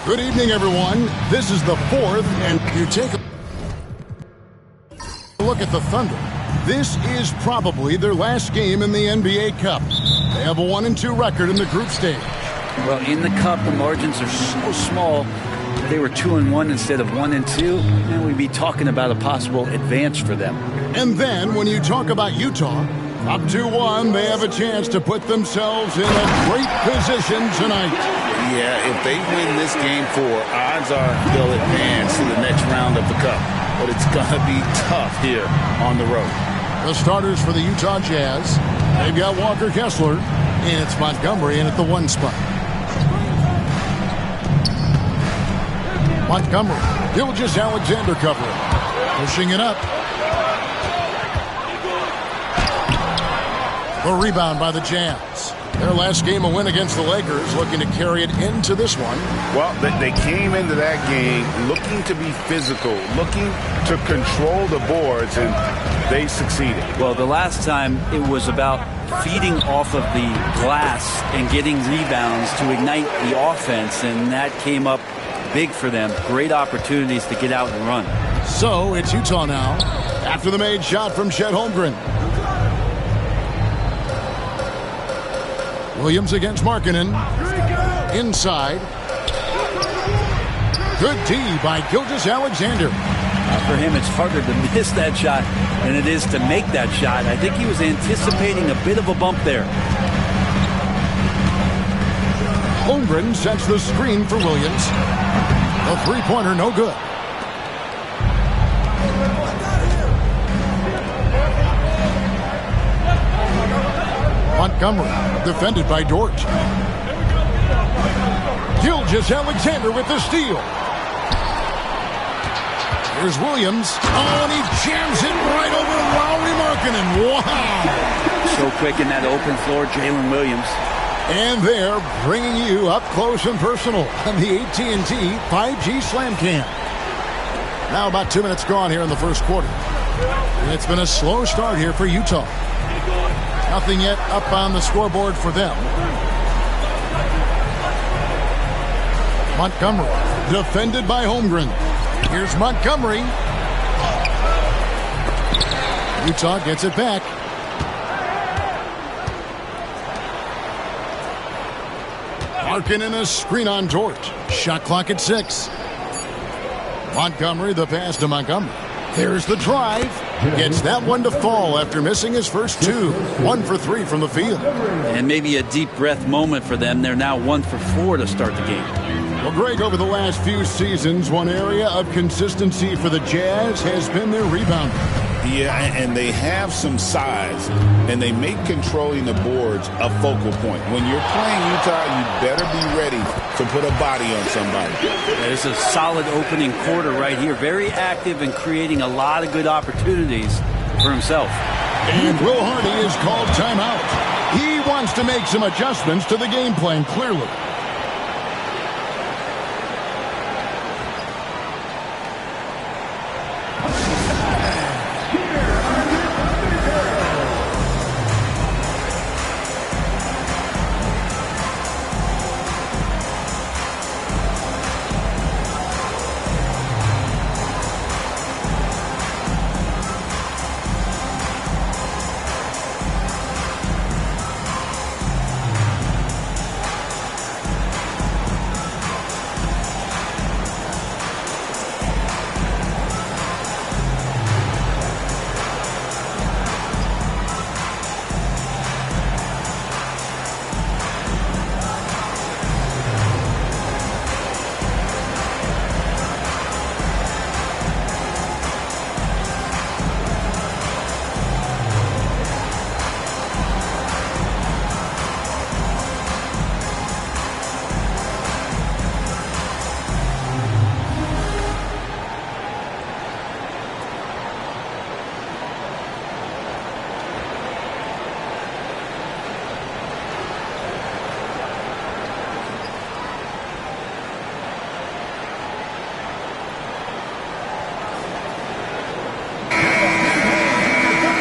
Good evening, everyone. This is the fourth, and you take a look at the Thunder. This is probably their last game in the NBA Cup. They have a 1-2 record in the group stage. Well, in the Cup, the margins are so small. If they were 2-1 instead of 1-2, then we'd be talking about a possible advance for them. And then, when you talk about Utah, up 2-1, they have a chance to put themselves in a great position tonight. Yeah, if they win this game 4, odds are they'll advance to the next round of the Cup. But it's going to be tough here on the road. The starters for the Utah Jazz, they've got Walker Kessler, and it's Montgomery in at the 1 spot. Montgomery, Gilgeous-Alexander covering, pushing it up. The rebound by the Jazz. Their last game, a win against the Lakers, looking to carry it into this one. Well, they came into that game looking to be physical, looking to control the boards, and they succeeded. Well, the last time it was about feeding off of the glass and getting rebounds to ignite the offense, and that came up big for them. Great opportunities to get out and run. So it's Utah now after the made shot from Chet Holmgren. Williams against Markkanen. Inside. Good D by Gilgeous-Alexander. For him, it's harder to miss that shot than it is to make that shot. I think he was anticipating a bit of a bump there. Holmgren sets the screen for Williams. The three-pointer, no good. Montgomery, defended by Dort. Gilgeous-Alexander with the steal. Here's Williams. Oh, and he jams it right over Lauri Markkanen. Wow. So quick in that open floor, Jalen Williams. And they're bringing you up close and personal on the AT&T 5G Slam Cam. Now about 2 minutes gone here in the first quarter. And it's been a slow start here for Utah. Nothing yet up on the scoreboard for them. Montgomery, defended by Holmgren. Here's Montgomery. Utah gets it back. Markkanen a screen on Dort. Shot clock at 6. Montgomery, the pass to Montgomery. There's the drive. Gets that one to fall after missing his first 2. 1 for 3 from the field. And maybe a deep breath moment for them. They're now 1 for 4 to start the game. Well, Greg, over the last few seasons, one area of consistency for the Jazz has been their rebound. Yeah, and they have some size, and they make controlling the boards a focal point. When you're playing Utah, you better be ready to put a body on somebody. There's a solid opening quarter right here. Very active and creating a lot of good opportunities for himself. And Will Hardy is called timeout. He wants to make some adjustments to the game plan, clearly.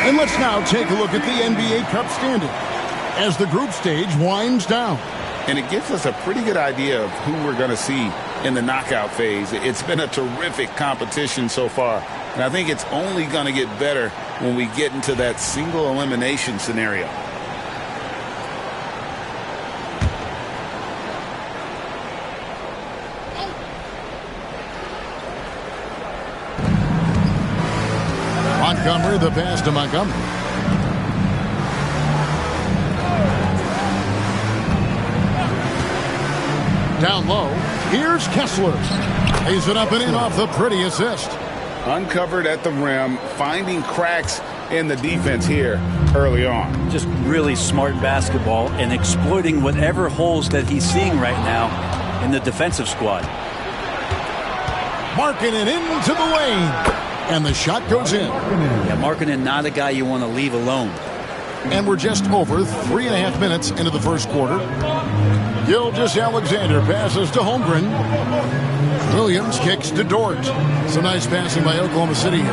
And let's now take a look at the NBA Cup standing as the group stage winds down. And it gives us a pretty good idea of who we're going to see in the knockout phase. It's been a terrific competition so far, and I think it's only going to get better when we get into that single elimination scenario. Montgomery, the pass to Montgomery. Down low, here's Kessler. Lays it up and in off the pretty assist. Uncovered at the rim, finding cracks in the defense here early on. Just really smart basketball and exploiting whatever holes that he's seeing right now in the defensive squad. Markkanen into the lane. And the shot goes in. Yeah, Markkanen not a guy you want to leave alone. And we're just over 3.5 minutes into the first quarter. Gilgeous-Alexander passes to Holmgren. Williams kicks to Dort. Some nice passing by Oklahoma City here.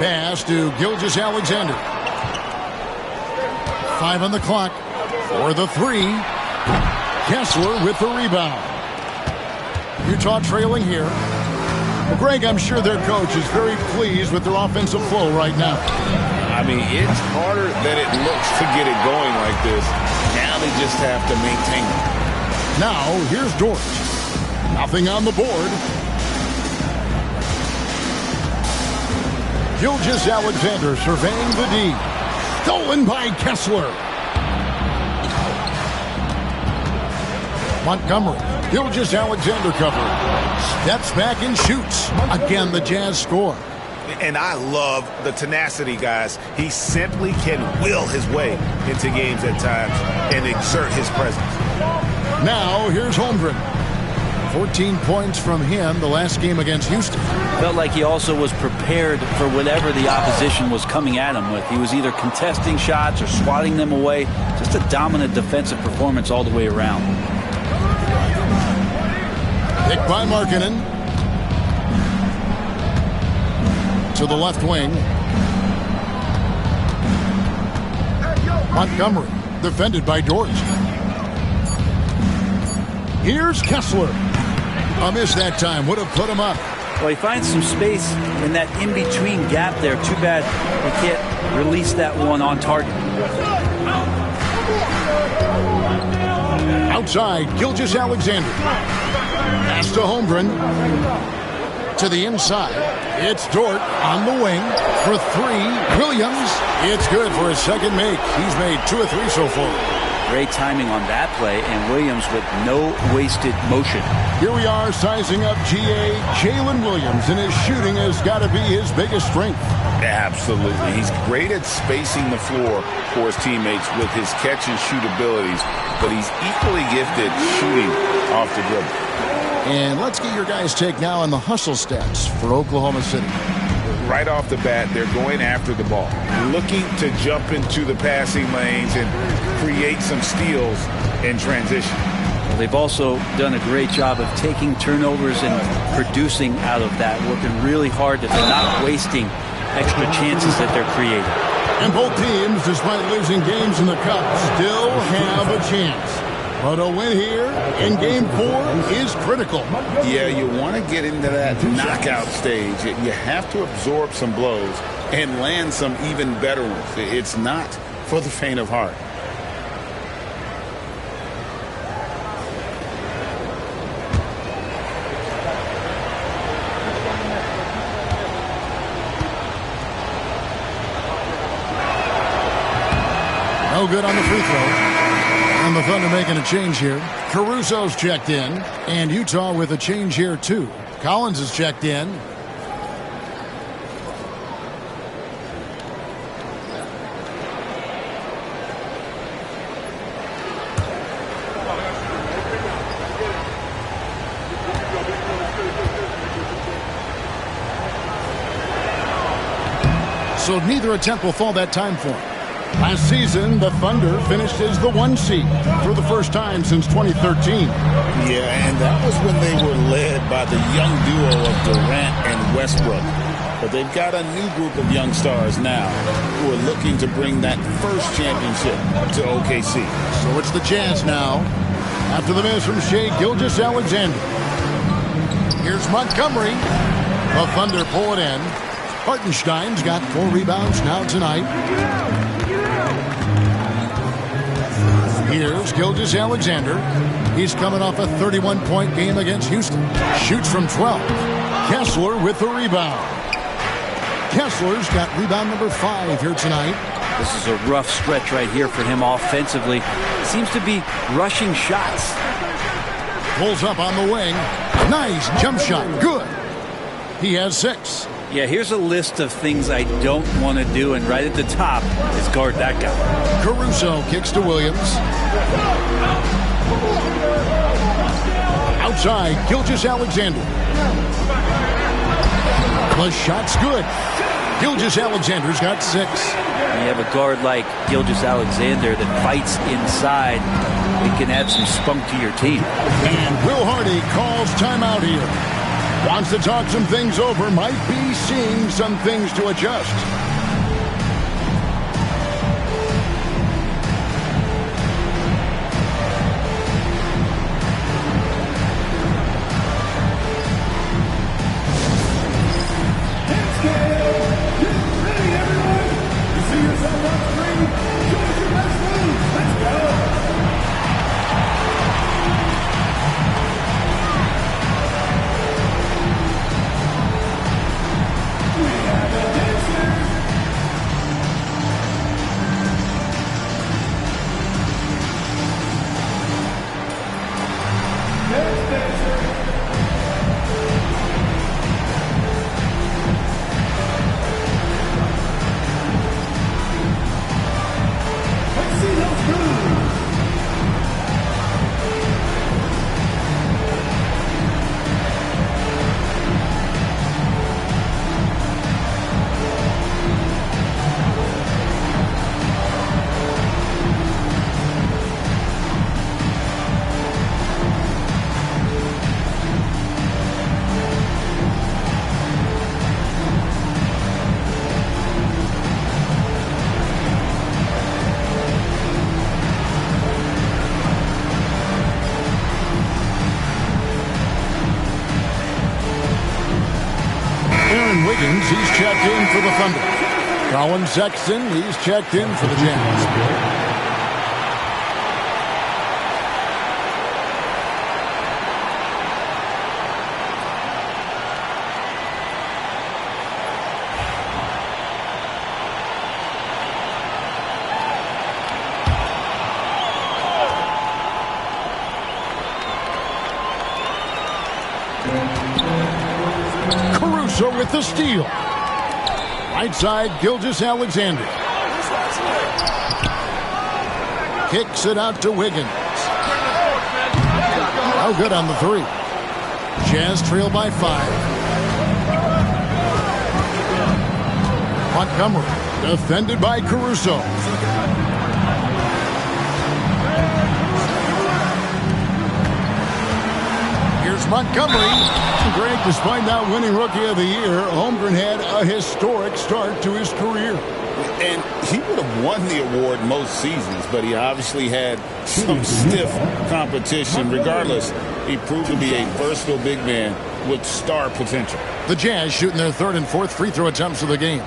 Pass to Gilgeous-Alexander. 5 on the clock for the 3. Kessler with the rebound. Utah trailing here. Well, Greg, I'm sure their coach is very pleased with their offensive flow right now. I mean, it's harder than it looks to get it going like this. Now they just have to maintain it. Now, here's Dort. Nothing on the board. Gilgeous-Alexander surveying the D. Stolen by Kessler. Montgomery. Gilgeous-Alexander cover. Steps back and shoots. Again, the Jazz score. And I love the tenacity, guys. He simply can will his way into games at times and exert his presence. Now, here's Holmgren. 14 points from him the last game against Houston. Felt like he also was prepared for whatever the opposition was coming at him with. He was either contesting shots or swatting them away. Just a dominant defensive performance all the way around. Picked by Markkanen. To the left wing. Montgomery, defended by Dort. Here's Kessler. A miss that time. Would have put him up. Well, he finds some space in that in-between gap there. Too bad he can't release that one on target. Outside, Gilgeous-Alexander. Pass to Holmgren. To the inside. It's Dort on the wing for 3. Williams. It's good for his second make. He's made 2 or 3 so far. Great timing on that play, and Williams with no wasted motion. Here we are sizing up GA Jalen Williams, and his shooting has got to be his biggest strength. Absolutely. He's great at spacing the floor for his teammates with his catch-and-shoot abilities, but he's equally gifted shooting off the dribble. And let's get your guys' take now on the hustle stats for Oklahoma City. Right off the bat, they're going after the ball, looking to jump into the passing lanes and create some steals in transition. Well, they've also done a great job of taking turnovers and producing out of that, working really hard that they're not wasting extra chances that they're creating. And both teams, despite losing games in the Cup, still have a chance. But a win here in Game 4 is critical. Yeah, you want to get into that knockout stage. You have to absorb some blows and land some even better ones. It's not for the faint of heart. No good on the free throw. And the Thunder making a change here. Caruso's checked in. And Utah with a change here, too. Collins is checked in. So neither attempt will fall that time for him. Last season, the Thunder finished as the 1 seed for the first time since 2013. Yeah, and that was when they were led by the young duo of Durant and Westbrook. But they've got a new group of young stars now who are looking to bring that first championship to OKC. So it's the Jazz now. After the miss from Shea Gilgeous-Alexander. Here's Montgomery. The Thunder pull it in. Hartenstein's got 4 rebounds now tonight. Here's Gilgeous-Alexander. He's coming off a 31-point game against Houston. Shoots from 12. Kessler with the rebound. Kessler's got rebound number 5 here tonight. This is a rough stretch right here for him offensively. Seems to be rushing shots. Pulls up on the wing. Nice jump shot. Good. He has 6. Yeah, here's a list of things I don't want to do, and right at the top is guard that guy. Caruso kicks to Williams. Outside, Gilgeous-Alexander. The shot's good. Gilgeous-Alexander's got 6. When you have a guard like Gilgeous-Alexander that fights inside, it can add some spunk to your team. And Will Hardy calls timeout here. Wants to talk some things over, might be seeing some things to adjust. He's checked in for the Thunder. Colin Sexton, he's checked in for the Jazz. With the steal. Right side, Gilgeous-Alexander. Kicks it out to Wiggins. Oh, good on the 3. Jazz trail by 5. Montgomery defended by Caruso. Here's Montgomery. Greg, despite not winning Rookie of the Year, Holmgren had a historic start to his career. And he would have won the award most seasons, but he obviously had some stiff competition. Regardless, he proved to be a versatile big man with star potential. The Jazz shooting their 3rd and 4th free throw attempts of the game.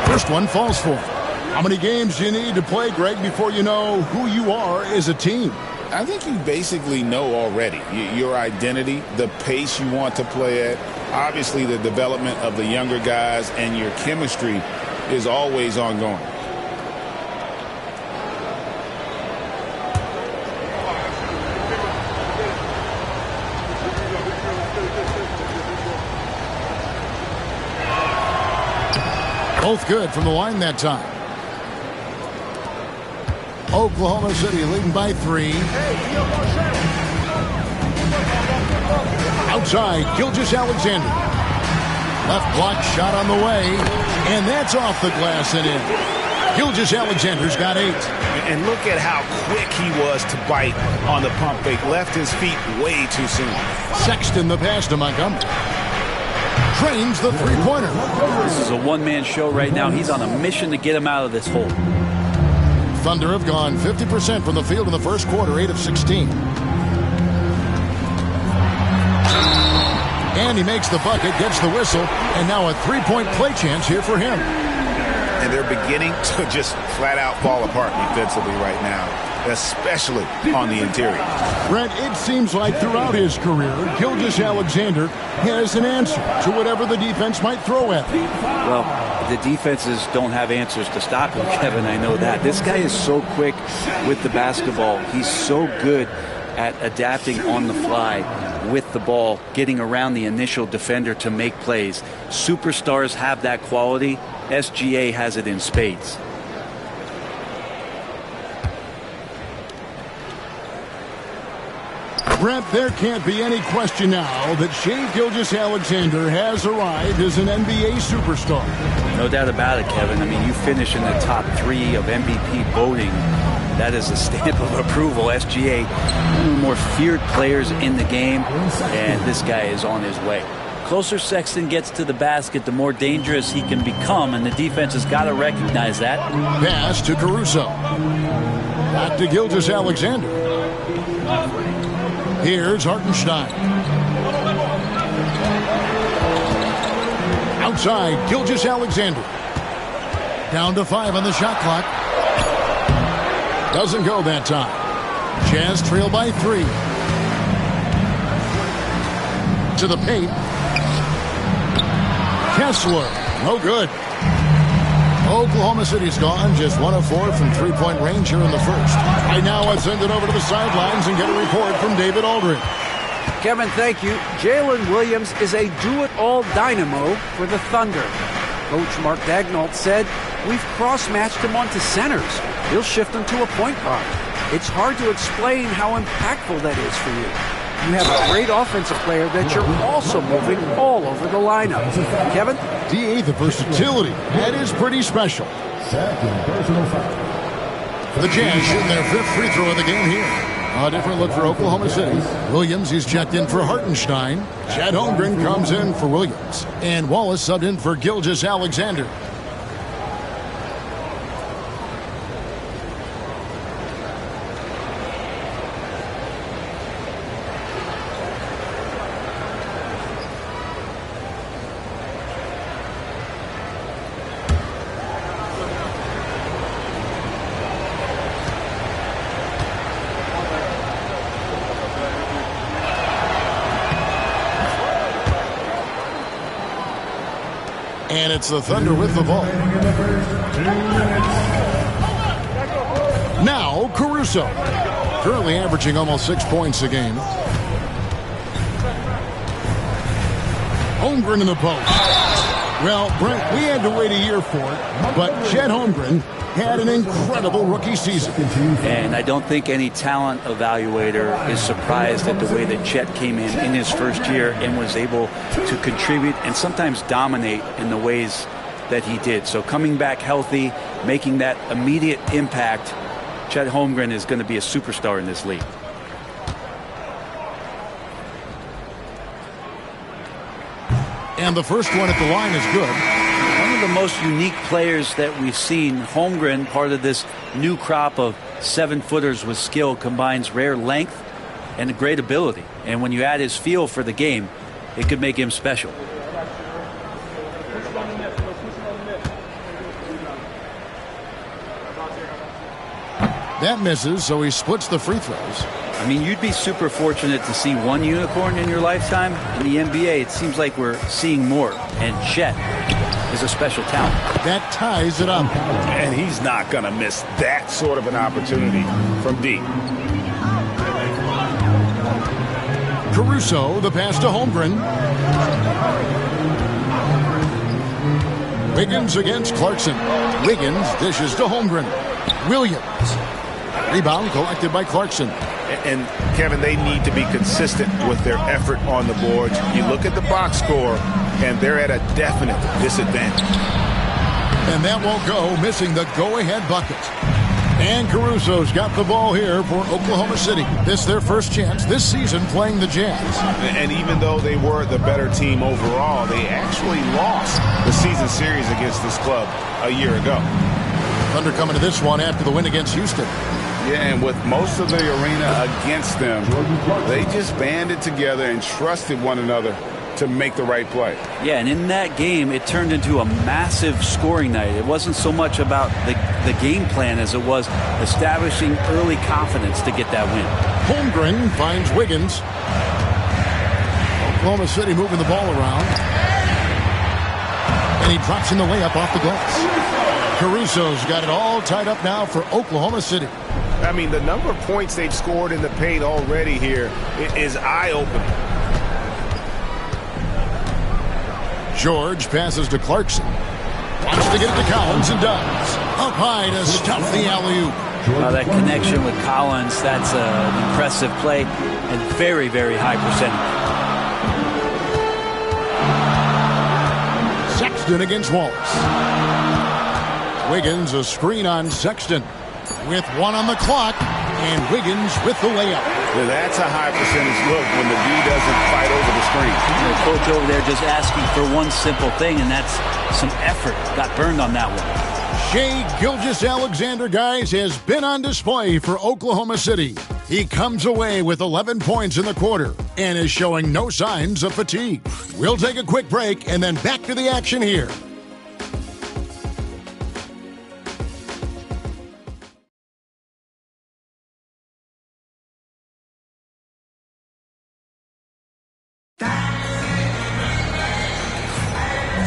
First one falls for him. How many games do you need to play, Greg, before you know who you are as a team? I think you basically know already your identity, the pace you want to play at, obviously the development of the younger guys, and your chemistry is always ongoing. Both good from the line that time. Oklahoma City leading by 3. Outside, Gilgeous-Alexander. Left block shot on the way, and that's off the glass and in. Gilgeous-Alexander's got 8. And look at how quick he was to bite on the pump fake. Left his feet way too soon. Sexton the pass to Montgomery. Drains the three-pointer. This is a one-man show right now. He's on a mission to get him out of this hole. Thunder have gone 50% from the field in the first quarter, 8 of 16. And he makes the bucket, gets the whistle, and now a three-point play chance here for him. And they're beginning to just flat-out fall apart defensively right now, especially on the interior. Brent, it seems like throughout his career, Gilgeous-Alexander has an answer to whatever the defense might throw at him. Well, the defenses don't have answers to stop him, Kevin. I know that. This guy is so quick with the basketball. He's so good at adapting on the fly with the ball, getting around the initial defender to make plays. Superstars have that quality. SGA has it in spades. Brent, there can't be any question now that Shai Gilgeous-Alexander has arrived as an NBA superstar. No doubt about it, Kevin. I mean, you finish in the top 3 of MVP voting. That is a stamp of approval. SGA, one of the more feared players in the game, and this guy is on his way. Closer Sexton gets to the basket, the more dangerous he can become, and the defense has got to recognize that. Pass to Caruso. Back to Gilgeous-Alexander. Here's Hartenstein. Outside, Gilgeous-Alexander. Down to 5 on the shot clock. Doesn't go that time. Jazz trail by 3. To the paint. Kessler, no good. Oklahoma City's gone just 1 of 4 from three-point range here in the first. Right now, let's send it over to the sidelines and get a report from David Aldridge. Kevin, thank you. Jalen Williams is a do-it-all dynamo for the Thunder. Coach Mark Daigneault said, "We've cross-matched him onto centers. He'll shift him to a point guard. It's hard to explain how impactful that is for you. You have a great offensive player that you're also moving all over the lineup." Kevin? DA, the versatility. That is pretty special. The Jazz shooting their 5th free throw of the game here. A different look for Oklahoma City. Williams, he's checked in for Hartenstein. Chet Holmgren comes in for Williams. And Wallace subbed in for Gilgeous-Alexander. And it's the Thunder with the ball. Now, Caruso. Currently averaging almost 6 points a game. Holmgren in the post. Well, Brent, we had to wait a year for it, but Chet Holmgren had an incredible rookie season. And I don't think any talent evaluator is surprised at the way that Chet came in his first year and was able to contribute and sometimes dominate in the ways that he did. So coming back healthy, making that immediate impact, Chet Holmgren is going to be a superstar in this league. And the first one at the line is good. One of the most unique players that we've seen. Holmgren, part of this new crop of 7-footers with skill, combines rare length and a great ability. And when you add his feel for the game, it could make him special. That misses, so he splits the free throws. I mean, you'd be super fortunate to see one unicorn in your lifetime. In the NBA, it seems like we're seeing more. And Chet is a special talent. That ties it up. And he's not going to miss that sort of an opportunity from deep. Caruso, the pass to Holmgren. Wiggins against Clarkson. Wiggins dishes to Holmgren. Williams. Rebound collected by Clarkson. And, Kevin, they need to be consistent with their effort on the boards. You look at the box score, and they're at a definite disadvantage. And that won't go, missing the go-ahead bucket. And Caruso's got the ball here for Oklahoma City. This is their first chance this season playing the Jazz. And even though they were the better team overall, they actually lost the season series against this club a year ago. Thunder coming to this one after the win against Houston. Yeah, and with most of the arena against them, they just banded together and trusted one another to make the right play. Yeah, and in that game, it turned into a massive scoring night. It wasn't so much about the game plan as it was establishing early confidence to get that win. Holmgren finds Wiggins. Oklahoma City moving the ball around. And he drops in the layup off the glass. Caruso's got it all tied up now for Oklahoma City. I mean, the number of points they've scored in the paint already here is eye-opening. George passes to Clarkson. Wants to get it to Collins and does. Up high to stuff the alley-oop. That connection with Collins, that's an impressive play and very, very high percentage. Sexton against Wallace. Wiggins a screen on Sexton with 1 on the clock, and Wiggins with the layup. Well, that's a high percentage look when the D doesn't fight over the screen. The coach over there just asking for one simple thing, and that's some effort. Got burned on that one. Shai Gilgeous-Alexander, guys, has been on display for Oklahoma City. He comes away with 11 points in the quarter and is showing no signs of fatigue. We'll take a quick break and then back to the action here.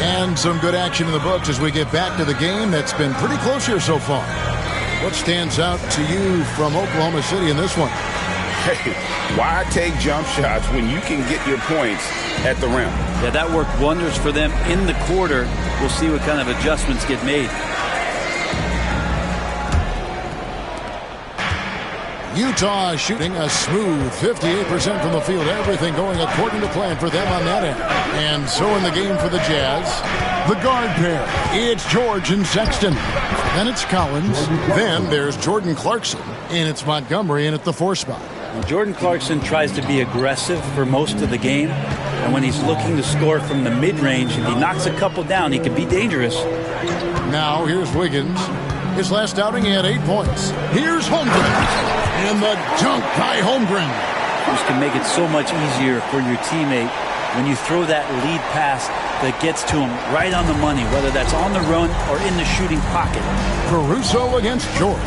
And some good action in the books as we get back to the game that's been pretty close here so far. What stands out to you from Oklahoma City in this one? Hey, why take jump shots when you can get your points at the rim? Yeah, that worked wonders for them in the quarter. We'll see what kind of adjustments get made. Utah shooting a smooth 58% from the field. Everything going according to plan for them on that end. And so in the game for the Jazz, the guard pair. It's George and Sexton. Then it's Collins. Then there's Jordan Clarkson. And it's Montgomery in at the 4 spot. And Jordan Clarkson tries to be aggressive for most of the game. And when he's looking to score from the mid-range, if he knocks a couple down, he can be dangerous. Now here's Wiggins. His last outing, he had 8 points. Here's Holmgren. And the dunk by Holmgren. Which can make it so much easier for your teammate when you throw that lead pass that gets to him right on the money, whether that's on the run or in the shooting pocket. Caruso against George.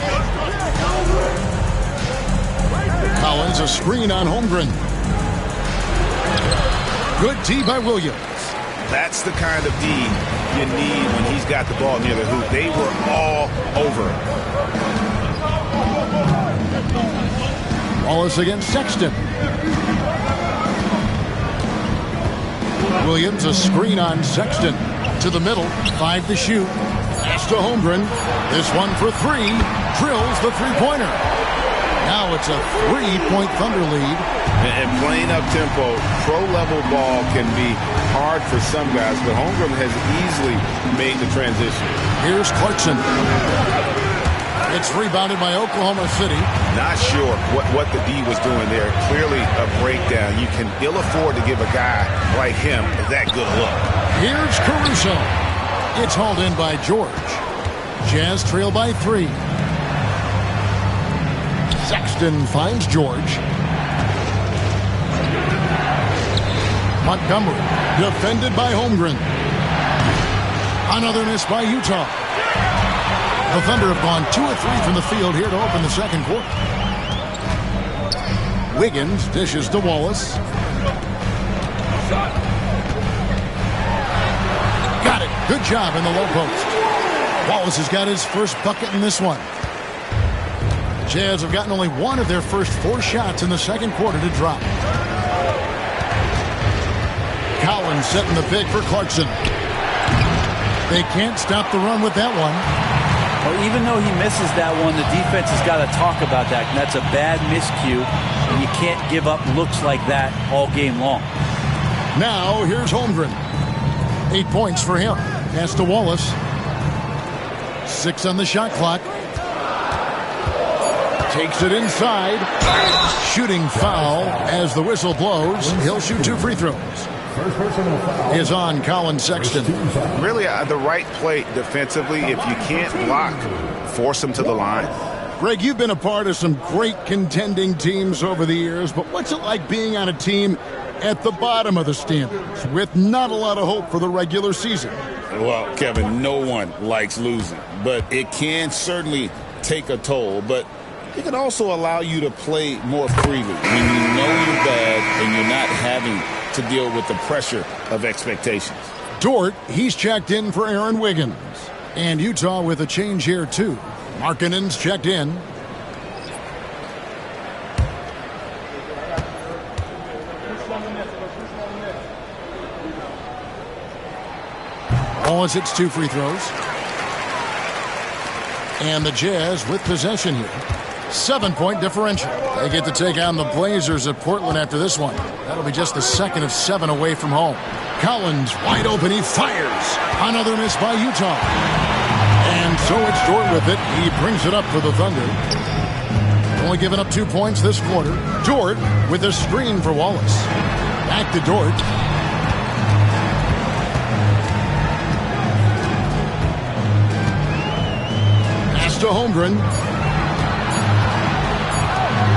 Collins a screen on Holmgren. Good D by Williams. That's the kind of D you need when he's got the ball near the hoop. They were all over it. Wallace against Sexton. Williams a screen on Sexton. To the middle, 5 to shoot. Pass to Holmgren. This one for 3. Drills the three-pointer. Now it's a 3-point Thunder lead. And playing up tempo, pro-level ball can be hard for some guys, but Holmgren has easily made the transition. Here's Clarkson. It's rebounded by Oklahoma City. Not sure what the D was doing there. Clearly a breakdown. You can ill afford to give a guy like him that good a look. Here's Caruso. It's hauled in by George. Jazz trail by 3. Sexton finds George. Montgomery defended by Holmgren. Another miss by Utah. The Thunder have gone 2 of 3 from the field here to open the second quarter. Wiggins dishes to Wallace. Got it. Good job in the low post. Wallace has got his first bucket in this one. Jazz have gotten only 1 of their first 4 shots in the second quarter to drop. Collins setting the pick for Clarkson. They can't stop the run with that one. Well, even though he misses that one, the defense has got to talk about that. And that's a bad miscue, and you can't give up looks like that all game long. Now, here's Holmgren. 8 points for him. Pass to Wallace. 6 on the shot clock. Takes it inside. Shooting foul as the whistle blows. He'll shoot 2 free throws. Is on Colin Sexton. Really the right play defensively. If you can't block, force him to the line. Greg, you've been a part of some great contending teams over the years, but what's it like being on a team at the bottom of the standings with not a lot of hope for the regular season? Well, Kevin, no one likes losing, but it can certainly take a toll. But it can also allow you to play more freely when you know you're bad and you're not having to deal with the pressure of expectations. Dort, he's checked in for Aaron Wiggins. And Utah with a change here, too. Markkanen's checked in. Wallace hits 2 free throws. And the Jazz with possession here. 7-point differential. They get to take on the Blazers at Portland after this one. That'll be just the second of 7 away from home. Collins wide open. He fires. Another miss by Utah. And so it's Dort with it. He brings it up for the Thunder. Only giving up 2 points this quarter. Dort with a screen for Wallace. Back to Dort. Pass to Holmgren.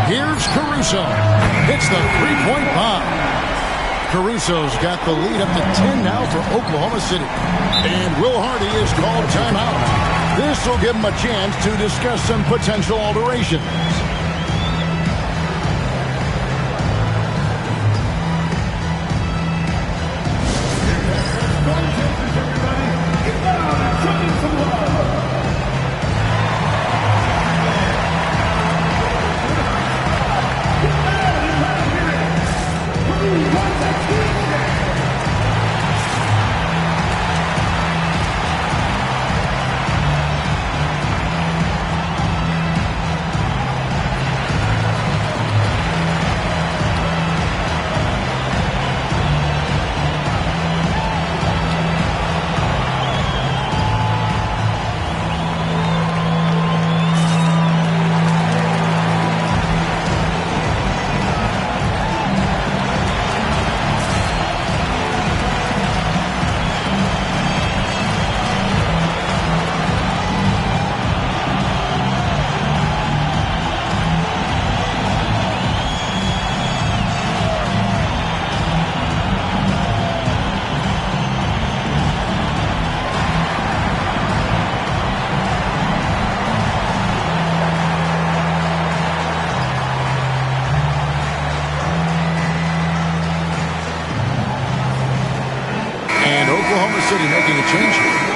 Here's Caruso. Hits the 3-point bomb. Caruso's got the lead up to 10 now for Oklahoma City. And Will Hardy is called timeout. This will give him a chance to discuss some potential alterations.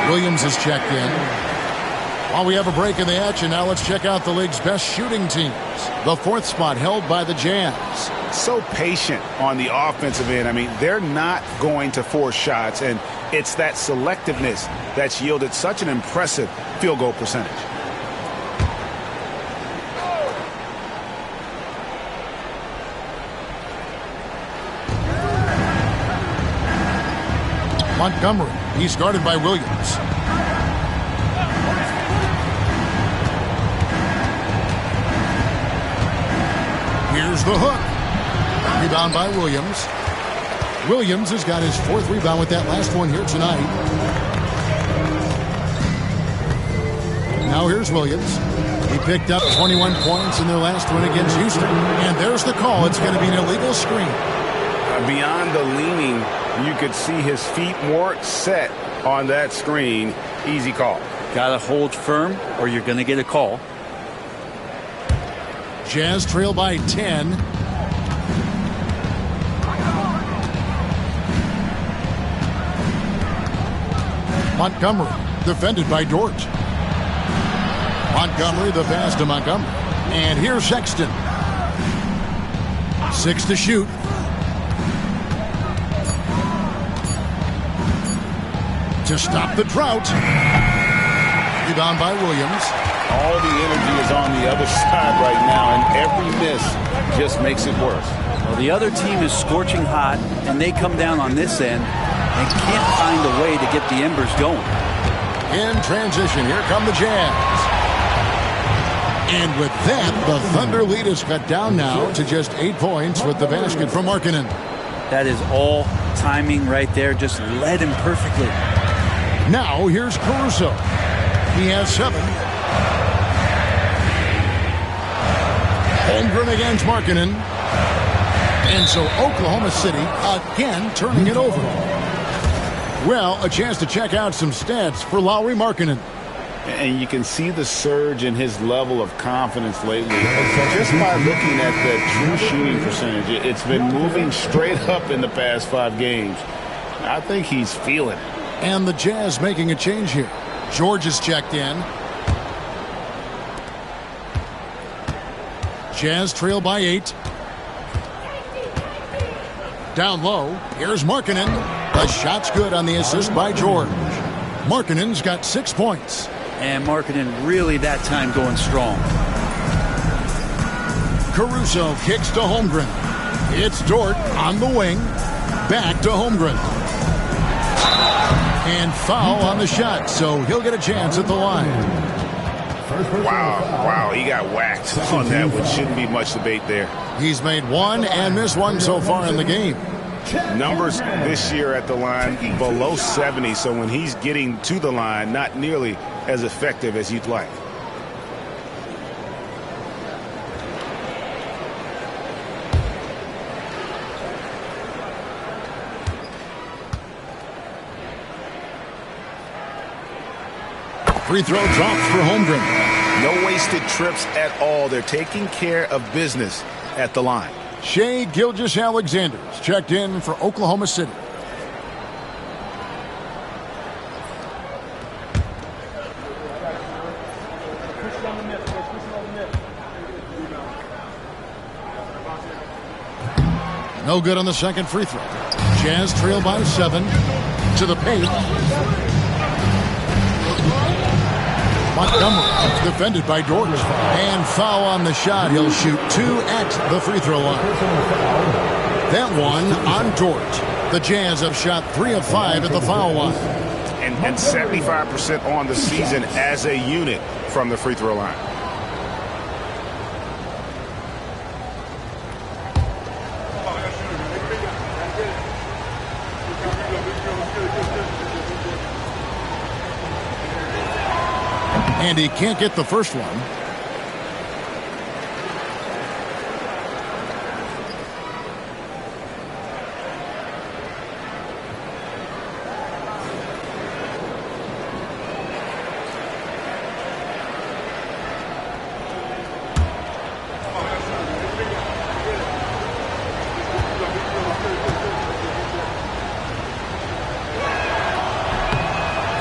Williams is checked in. While we have a break in the action, now let's check out the league's best shooting teams. The 4th spot held by the Jazz. So patient on the offensive end. I mean, they're not going to force shots, and it's that selectiveness that's yielded such an impressive field goal percentage. Montgomery, he's guarded by Williams. Here's the hook. Rebound by Williams. Williams has got his 4th rebound with that last one here tonight. Now here's Williams. He picked up 21 points in their last win against Houston. And there's the call. It's going to be an illegal screen. Beyond the leaning, you could see his feet more set on that screen. Easy call. Got to hold firm or you're going to get a call. Jazz trail by 10. Montgomery defended by Dort. Montgomery, the pass to Montgomery. And here's Sexton. 6 to shoot. To stop the drought. Rebound by Williams. All the energy is on the other side right now, and every miss just makes it worse. Well, the other team is scorching hot, and they come down on this end and can't find a way to get the embers going. In transition, here come the Jazz. And with that, the Thunder lead is cut down now to just 8 points with the basket from Markkanen. That is all timing right there. Just led him perfectly. Now here's Caruso. He has 7. Holmgren against Markkanen. And so Oklahoma City again turning it over. Well, a chance to check out some stats for Lauri Markkanen. And you can see the surge in his level of confidence lately. Just by looking at the true shooting percentage, it's been moving straight up in the past 5 games. I think he's feeling it. And the Jazz making a change here. George is checked in. Jazz trail by 8. Down low, here's Markkanen. The shot's good on the assist by George. Markkanen's got 6 points. And Markkanen really that time going strong. Caruso kicks to Holmgren. It's Dort on the wing. Back to Holmgren. And foul on the shot, so he'll get a chance at the line. Wow, he got whacked on that, which shouldn't be much debate there. He's made 1 and missed 1 so far in the game. Numbers this year at the line below 70, so when he's getting to the line, not nearly as effective as you'd like. Free throw drops for Holmgren. No wasted trips at all. They're taking care of business at the line. Shai Gilgeous-Alexander checked in for Oklahoma City. No good on the second free throw. Jazz trail by 7 to the paint. Montgomery defended by Dort. And foul on the shot. He'll shoot 2 at the free throw line. That one on Dort. The Jazz have shot 3 of 5 at the foul line. And 75% on the season as a unit from the free throw line. And he can't get the first one.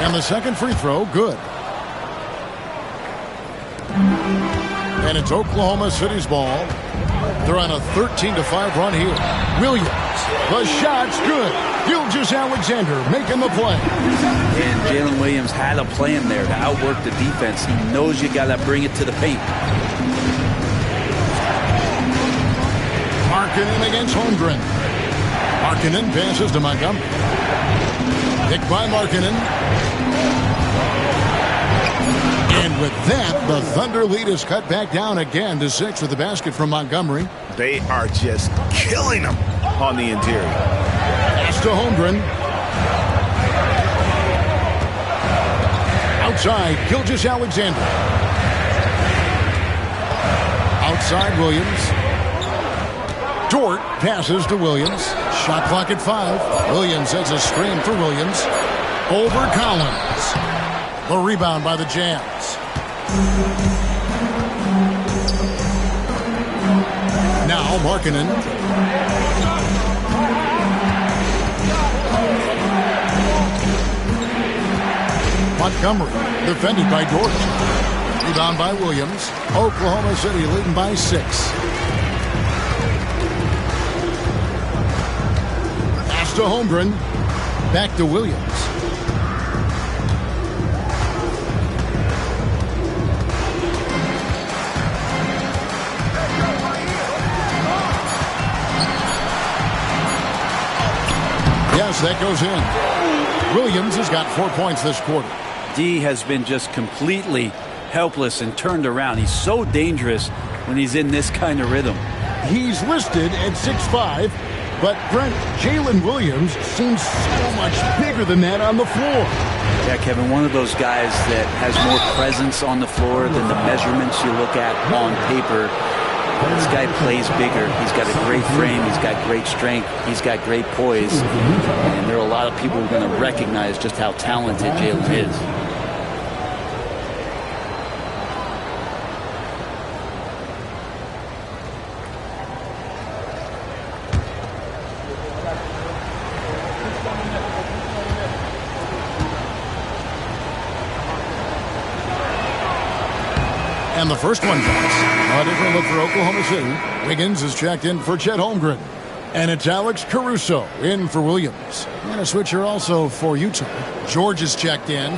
And the second free throw, good. And it's Oklahoma City's ball. They're on a 13-5 run here. Williams, the shot's good. Gilgeous-Alexander making the play. And Jalen Williams had a plan there to outwork the defense. He knows you got to bring it to the paint. Markkanen against Holmgren. Markkanen passes to Montgomery. Picked by Markkanen. And with that, the Thunder lead is cut back down again to 6 with the basket from Montgomery. They are just killing them on the interior. Pass to Holmgren. Outside, Gilgeous-Alexander. Outside, Williams. Dort passes to Williams. Shot clock at 5. Williams sets a screen for Williams. Over Collins. The rebound by the Jazz. Now Markkanen. Montgomery defended by Dort. Rebound by Williams. Oklahoma City leading by 6. Pass to Holmgren. Back to Williams. Yes, that goes in. Williams has got 4 points this quarter. D has been just completely helpless and turned around. He's so dangerous when he's in this kind of rhythm. He's listed at 6'5", but Brent, Jalen Williams seems so much bigger than that on the floor. Yeah, Kevin, one of those guys that has more presence on the floor than the measurements you look at on paper. This guy plays bigger. He's got a great frame. He's got great strength. He's got great poise. And there are a lot of people who are going to recognize just how talented Jalen is. And the first one drops. A different look for Oklahoma City. Wiggins is checked in for Chet Holmgren. And it's Alex Caruso in for Williams. And a switcher also for Utah. George is checked in.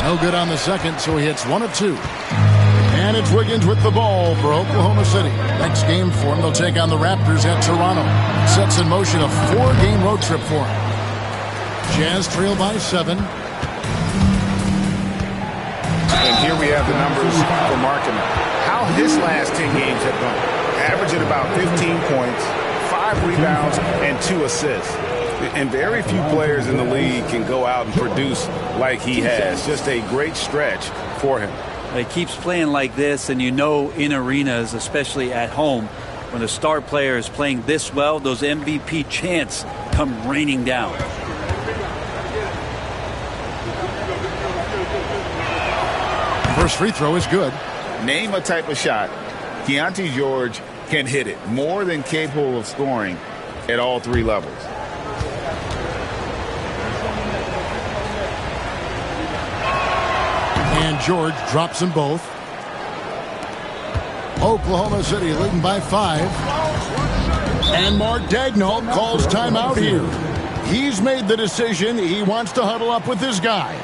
No good on the second, so he hits 1 of 2. And it's Wiggins with the ball for Oklahoma City. Next game for him, they'll take on the Raptors at Toronto. Sets in motion a 4-game road trip for him. Jazz trail by 7. And here we have the numbers for Markkanen. How his last 10 games have gone. Averaging about 15 points, 5 rebounds, and 2 assists. And very few players in the league can go out and produce like he has. Just a great stretch for him. He keeps playing like this, and you know in arenas, especially at home, when a star player is playing this well, those MVP chants come raining down. First free throw is good. Name a type of shot Keontae George can hit it, more than capable of scoring at all 3 levels. And George drops them both. Oklahoma City leading by 5. And Mark Daigneault calls timeout here. He's made the decision. He wants to huddle up with his guys.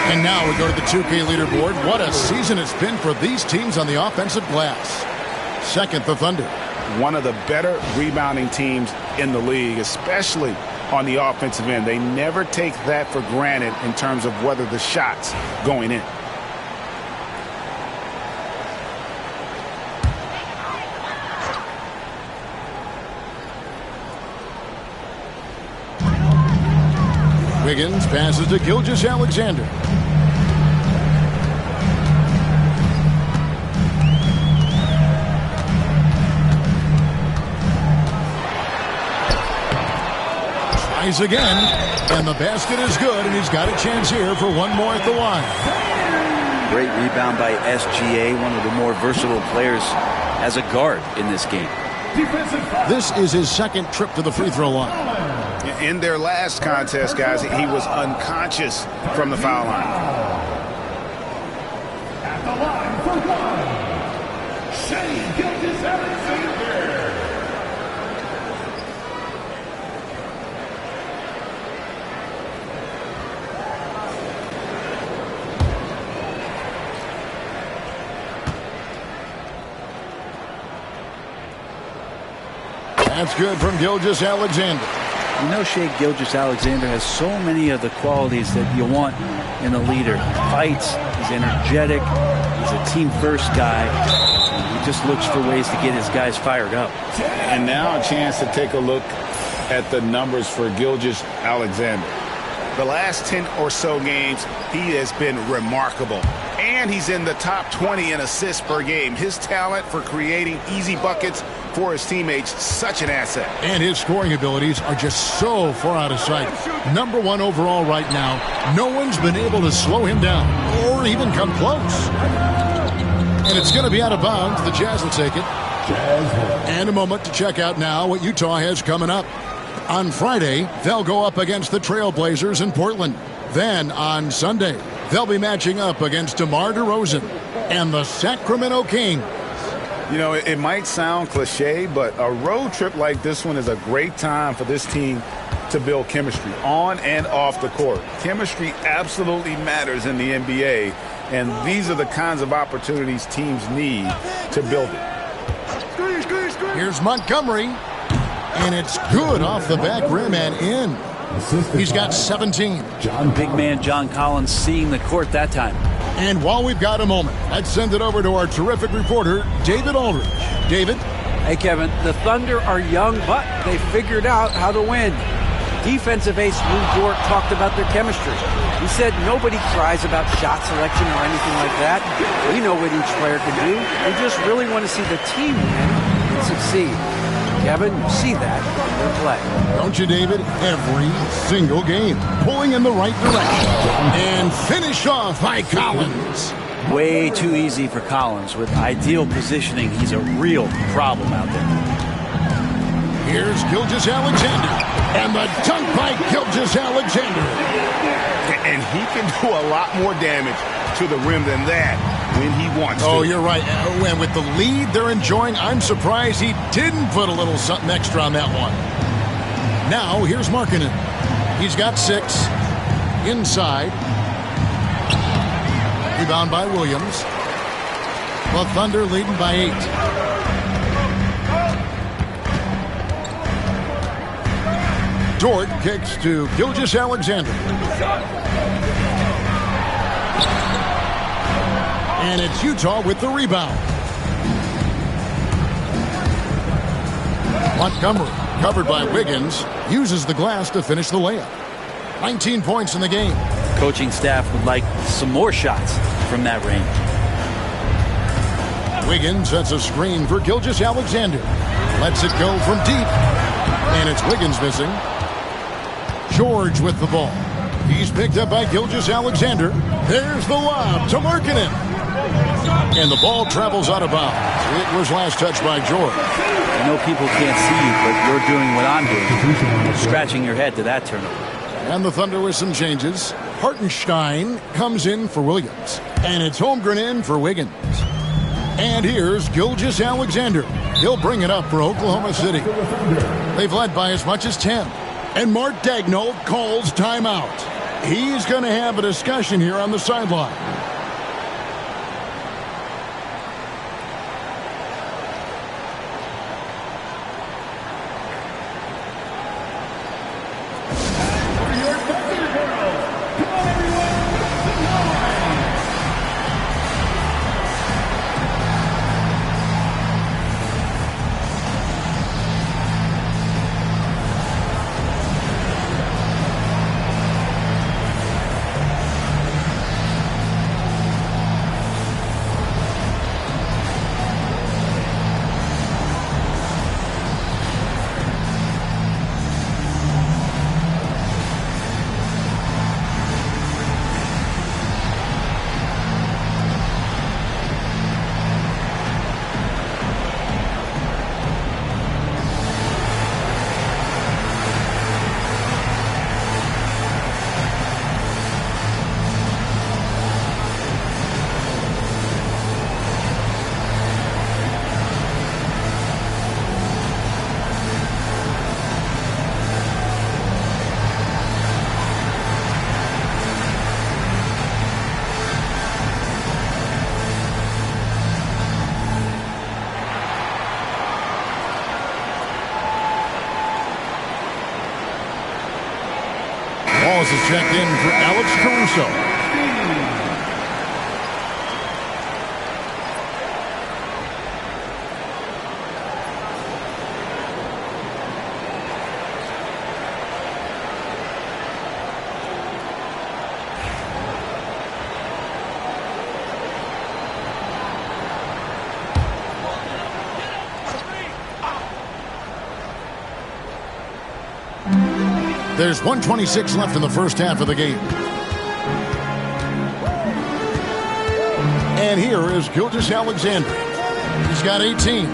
And now we go to the 2K leaderboard. What a season it's been for these teams on the offensive glass. Second, the Thunder. One of the better rebounding teams in the league, especially on the offensive end. They never take that for granted in terms of whether the shot's going in. Wiggins passes to Gilgeous-Alexander. Tries again, and the basket is good, and he's got a chance here for one more at the line. Great rebound by SGA, one of the more versatile players as a guard in this game. This is his second trip to the free throw line. In their last contest, guys, he was unconscious from the foul line. At the line for one, Shai Gilgeous-Alexander. That's good from Gilgeous-Alexander. You know, Shai Gilgeous-Alexander has so many of the qualities that you want in a leader. Fights, he's energetic, he's a team-first guy. He just looks for ways to get his guys fired up. And now a chance to take a look at the numbers for Gilgeous-Alexander. The last 10 or so games, he has been remarkable. And he's in the top 20 in assists per game. His talent for creating easy buckets for his teammates, such an asset. And his scoring abilities are just so far out of sight. Number 1 overall right now. No one's been able to slow him down or even come close. And it's going to be out of bounds. The Jazz will take it. And a moment to check out now what Utah has coming up. On Friday, they'll go up against the Trailblazers in Portland. Then on Sunday, they'll be matching up against DeMar DeRozan and the Sacramento Kings. You know, it might sound cliche, but a road trip like this one is a great time for this team to build chemistry on and off the court. Chemistry absolutely matters in the NBA, and these are the kinds of opportunities teams need to build it. Here's Montgomery, and it's good off the back rim and in. He's got 17. Big man John Collins seeing the court that time. And while we've got a moment, let's send it over to our terrific reporter, David Aldridge. David? Hey, Kevin, the Thunder are young, but they figured out how to win. Defensive ace Lou Dort talked about their chemistry. He said nobody cries about shot selection or anything like that. We know what each player can do. We just really want to see the team win and succeed. Kevin, you see that in their play. Don't you, David? Every single game. Pulling in the right direction. And finish off by Collins. Way too easy for Collins. With ideal positioning, he's a real problem out there. Here's Gilgeous-Alexander. And the dunk by Gilgeous-Alexander. And he can do a lot more damage to the rim than that when he wants to. Oh, you're right. And with the lead they're enjoying, I'm surprised he didn't put a little something extra on that one. Now, here's Markkanen. He's got 6. Inside. Rebound by Williams. The Thunder leading by 8. Dort kicks to Gilgeous-Alexander. And it's Utah with the rebound. Montgomery, covered by Wiggins, uses the glass to finish the layup. 19 points in the game. Coaching staff would like some more shots from that range. Wiggins sets a screen for Gilgeous-Alexander. Lets it go from deep. And it's Wiggins missing. George with the ball. He's picked up by Gilgeous-Alexander. There's the lob to Markkanen. And the ball travels out of bounds. It was last touched by George. I know people can't see you, but you're doing what I'm doing. Scratching your head to that turnover. And the Thunder with some changes. Hartenstein comes in for Williams. And it's Holmgren in for Wiggins. And here's Gilgeous-Alexander. He'll bring it up for Oklahoma City. They've led by as much as 10. And Mark Daigneault calls timeout. He's going to have a discussion here on the sideline. Wallace is checked in for Alex Caruso. There's 1:26 left in the first half of the game. And here is Gilgeous-Alexander. He's got 18.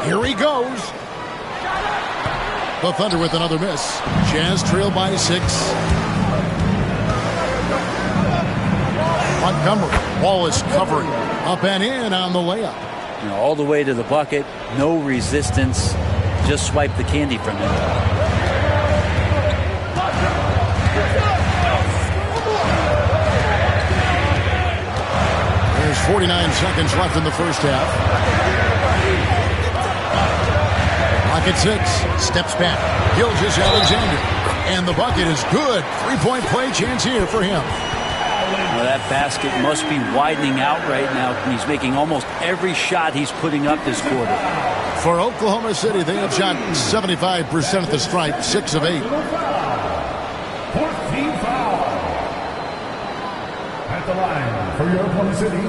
Here he goes. The Thunder with another miss. Jazz trail by 6. Montgomery. Wallace covering. Up and in on the layup. All the way to the bucket. No resistance. Just swipe the candy from him. There's 49 seconds left in the first half. Clock at 6. Steps back. Gilgeous-Alexander. And the bucket is good. 3-point play chance here for him. Well, that basket must be widening out right now. He's making almost every shot he's putting up this quarter. For Oklahoma City, they have shot 75% at the stripe, 6 of 8. 14 foul. At the line for your Oklahoma City,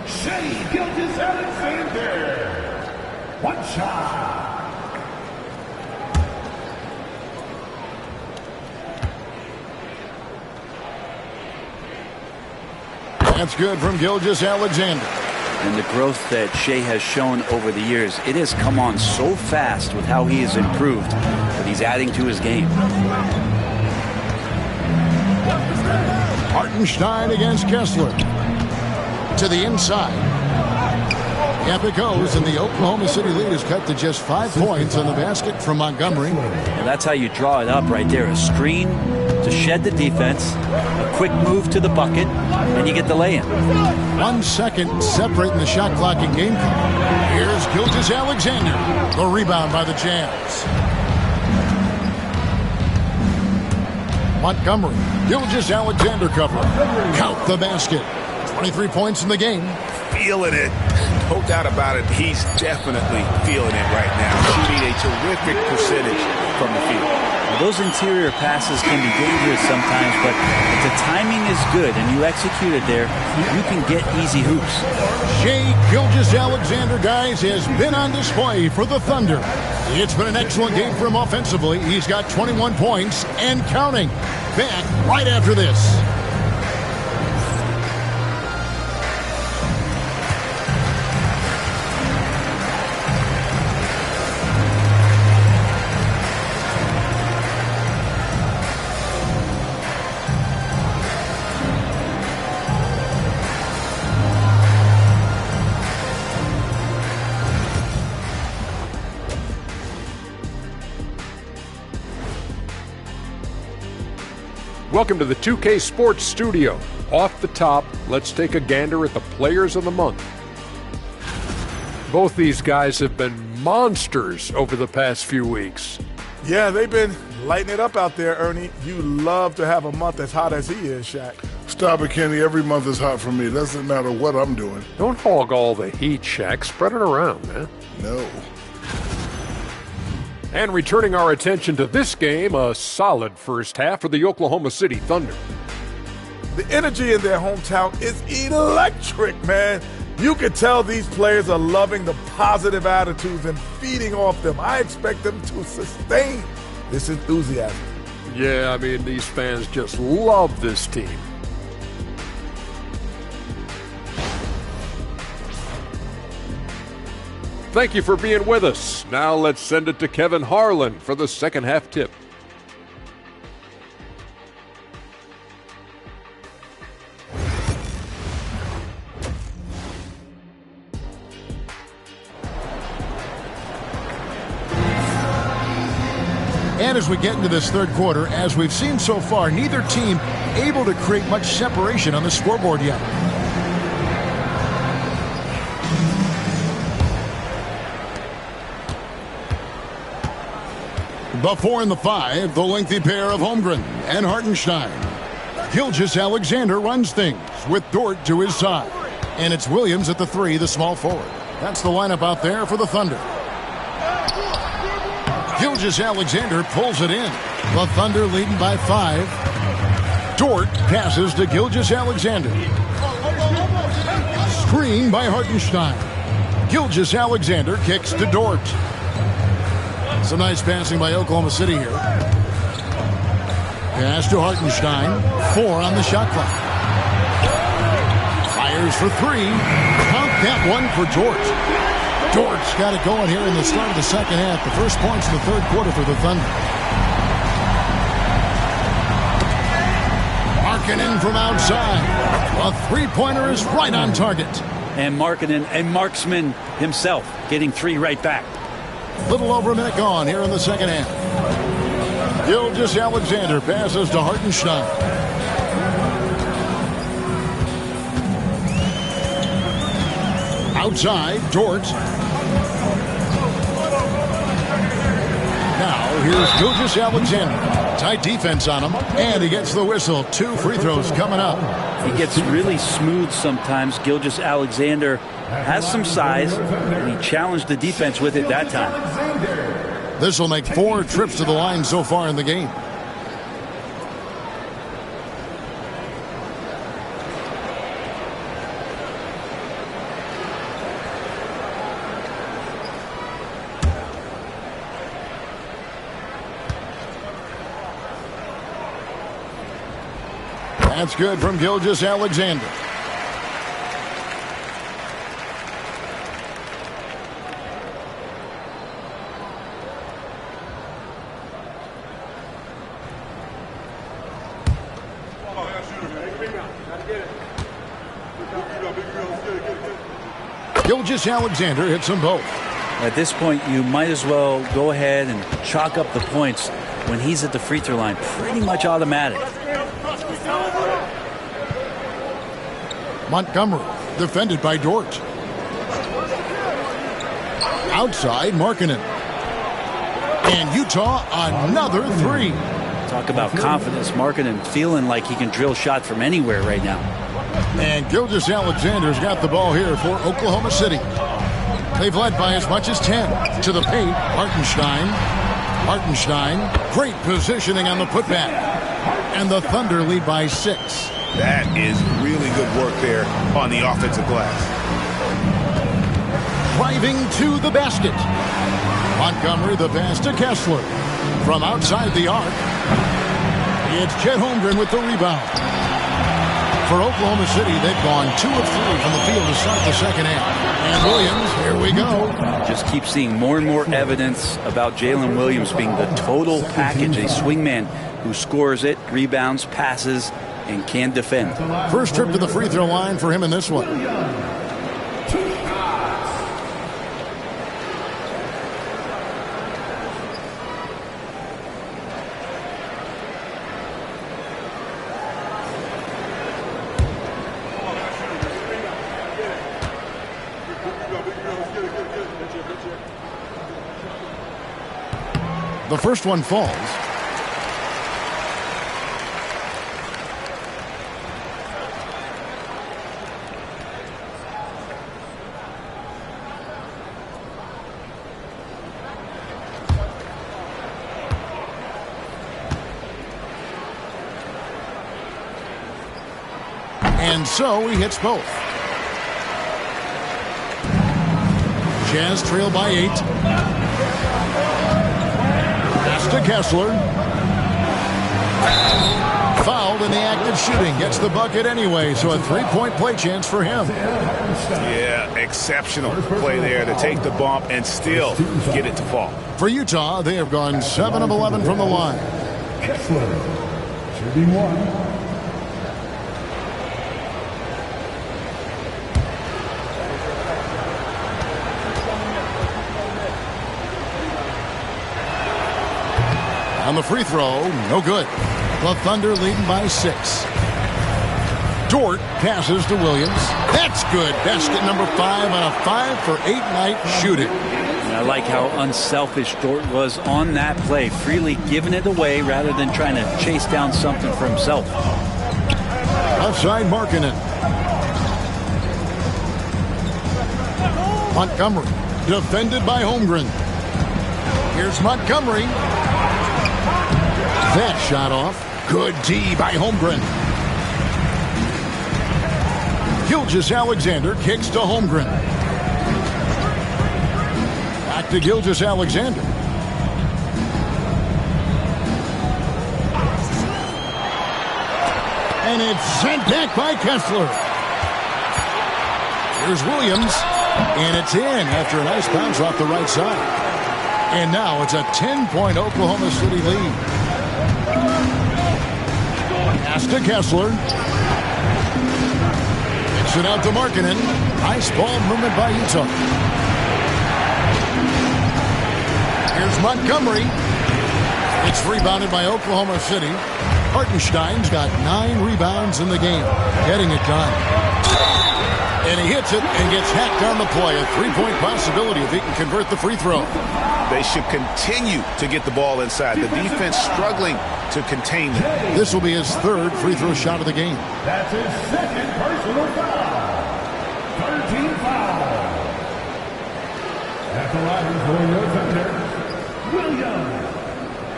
Shai Gilgeous-Alexander. One shot. That's good from Gilgeous-Alexander. And the growth that Shai has shown over the years, it has come on so fast with how he has improved, but he's adding to his game. Hartenstein against Kessler. To the inside. Up it goes, and the Oklahoma City lead is cut to just 5 points on the basket from Montgomery. And that's how you draw it up right there. A screen to shed the defense, a quick move to the bucket, and you get the lay-in. 1 second separating the shot clock and game clock. Here's Gilgeous-Alexander. The rebound by the Jazz. Montgomery. Gilgeous-Alexander cover. Count the basket. 23 points in the game. Feeling it. No doubt about it. He's definitely feeling it right now. Shooting a terrific percentage from the field. Well, those interior passes can be dangerous sometimes, but if the timing is good and you execute it there, you can get easy hoops. Shai Gilgeous-Alexander, guys, has been on display for the Thunder. It's been an excellent game for him offensively. He's got 21 points and counting. Back right after this. Welcome to the 2K Sports Studio. Off the top, let's take a gander at the Players of the Month. Both these guys have been monsters over the past few weeks. Yeah, they've been lighting it up out there, Ernie. You love to have a month as hot as he is, Shaq. Stop it, Kenny. Every month is hot for me. It doesn't matter what I'm doing. Don't hog all the heat, Shaq. Spread it around, man. No. And returning our attention to this game, a solid first half for the Oklahoma City Thunder. The energy in their hometown is electric, man. You can tell these players are loving the positive attitudes and feeding off them. I expect them to sustain this enthusiasm. Yeah, I mean, these fans just love this team. Thank you for being with us. Now let's send it to Kevin Harlan for the second half tip. And as we get into this third quarter, as we've seen so far, neither team able to create much separation on the scoreboard yet. The 4 and the 5, the lengthy pair of Holmgren and Hartenstein. Gilgeous-Alexander runs things with Dort to his side. And it's Williams at the 3, the small forward. That's the lineup out there for the Thunder. Gilgeous-Alexander pulls it in. The Thunder leading by 5. Dort passes to Gilgeous-Alexander. Screen by Hartenstein. Gilgeous-Alexander kicks to Dort. Some nice passing by Oklahoma City here. Pass to Hartenstein. 4 on the shot clock. Fires for 3. Count that one for Dort. Dort's got it going here in the start of the second half. The first points in the third quarter for the Thunder. Markkanen from outside. A three-pointer is right on target. And Markkanen, a marksman himself, getting 3 right back. Little over a minute gone here in the second half. Gilgeous-Alexander passes to Hartenstein. Outside, Dort. Now, here's Gilgeous-Alexander. Tight defense on him, and he gets the whistle. 2 free throws coming up. He gets really smooth sometimes. Gilgeous-Alexander has some size, and he challenged the defense with it that time. This will make 4 trips to the line so far in the game. That's good from Gilgeous-Alexander. Gilgeous-Alexander hits them both. At this point, you might as well go ahead and chalk up the points when he's at the free throw line. Pretty much automatic. Montgomery defended by Dort. Outside, Markkanen. And Utah another 3. Talk about confidence. Markkanen feeling like he can drill shots from anywhere right now. And Gilgeous-Alexander's got the ball here for Oklahoma City. They've led by as much as 10. To the paint, Hartenstein. Great positioning on the putback. And the Thunder lead by 6. That is really good work there on the offensive glass. Driving to the basket. Montgomery the pass to Kessler. From outside the arc. It's Chet Holmgren with the rebound. For Oklahoma City, they've gone 2 of 3 from the field to start the second half. And Williams, here we go. Just keep seeing more and more evidence about Jalen Williams being the total package, a swingman who scores it, rebounds, passes, and can defend. First trip to the free throw line for him in this one. The first one falls. And so he hits both. Jazz trail by 8. Pass to Kessler. Fouled in the act of shooting. Gets the bucket anyway, so a 3-point play chance for him. Yeah, exceptional play there to take the bump and still get it to fall. For Utah, they have gone 7 of 11 from the line. Kessler, shooting 1. On the free throw, no good. The Thunder leading by 6. Dort passes to Williams. That's good. Basket number 5 on a 5-for-8 night shooting. Now I like how unselfish Dort was on that play, freely giving it away rather than trying to chase down something for himself. Offside Markkanen. Montgomery, defended by Holmgren. Here's Montgomery. That shot off. Good D by Holmgren. Gilgeous-Alexander kicks to Holmgren. Back to Gilgeous-Alexander. And it's sent back by Kessler. Here's Williams. And it's in after a nice bounce off the right side. And now it's a 10-point Oklahoma City lead. Pass to Kessler. Kicks it out to Markkanen. Nice ball movement by Utah. Here's Montgomery. It's rebounded by Oklahoma City. Hartenstein's got 9 rebounds in the game. Getting it done. And he hits it and gets hacked on the play. A 3-point possibility if he can convert the free throw. They should continue to get the ball inside. The defense struggling to contain them. This will be his 3rd free throw shot of the game. That's his 2nd personal foul. 13 fouls. At the line for your defender, Williams.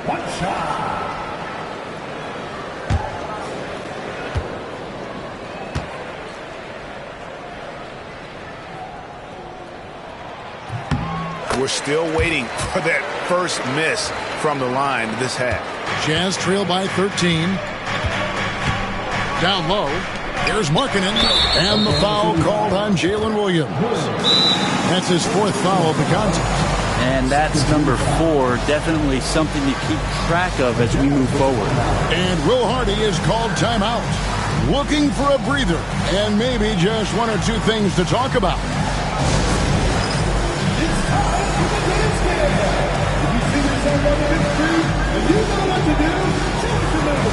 1 shot. We're still waiting for that first miss from the line this half. Jazz trail by 13. Down low. Here's Markkanen. And the foul called on Jalen Williams. That's his 4th foul of the contest. And that's number 4. Definitely something to keep track of as we move forward. And Will Hardy is called timeout. Looking for a breather. And maybe just 1 or 2 things to talk about. And you know what to do. Choose the number.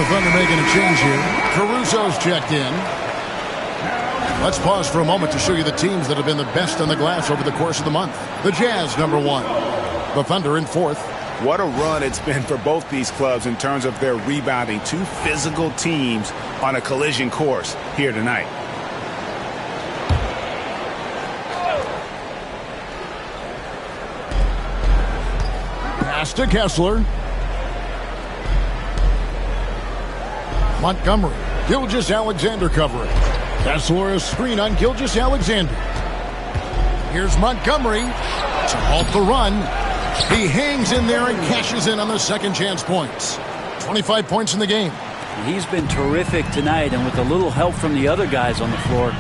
Thunder making a change here. Caruso's checked in. Let's pause for a moment to show you the teams that have been the best on the glass over the course of the month. The Jazz, number 1. The Thunder in 4th. What a run it's been for both these clubs in terms of their rebounding. 2 physical teams on a collision course here tonight. Pass to Kessler. Montgomery. Gilgeous-Alexander covering. Kessler a screen on Gilgeous-Alexander. Here's Montgomery to halt the run. He hangs in there and cashes in on the second chance points. 25 points in the game. He's been terrific tonight, and with a little help from the other guys on the floor,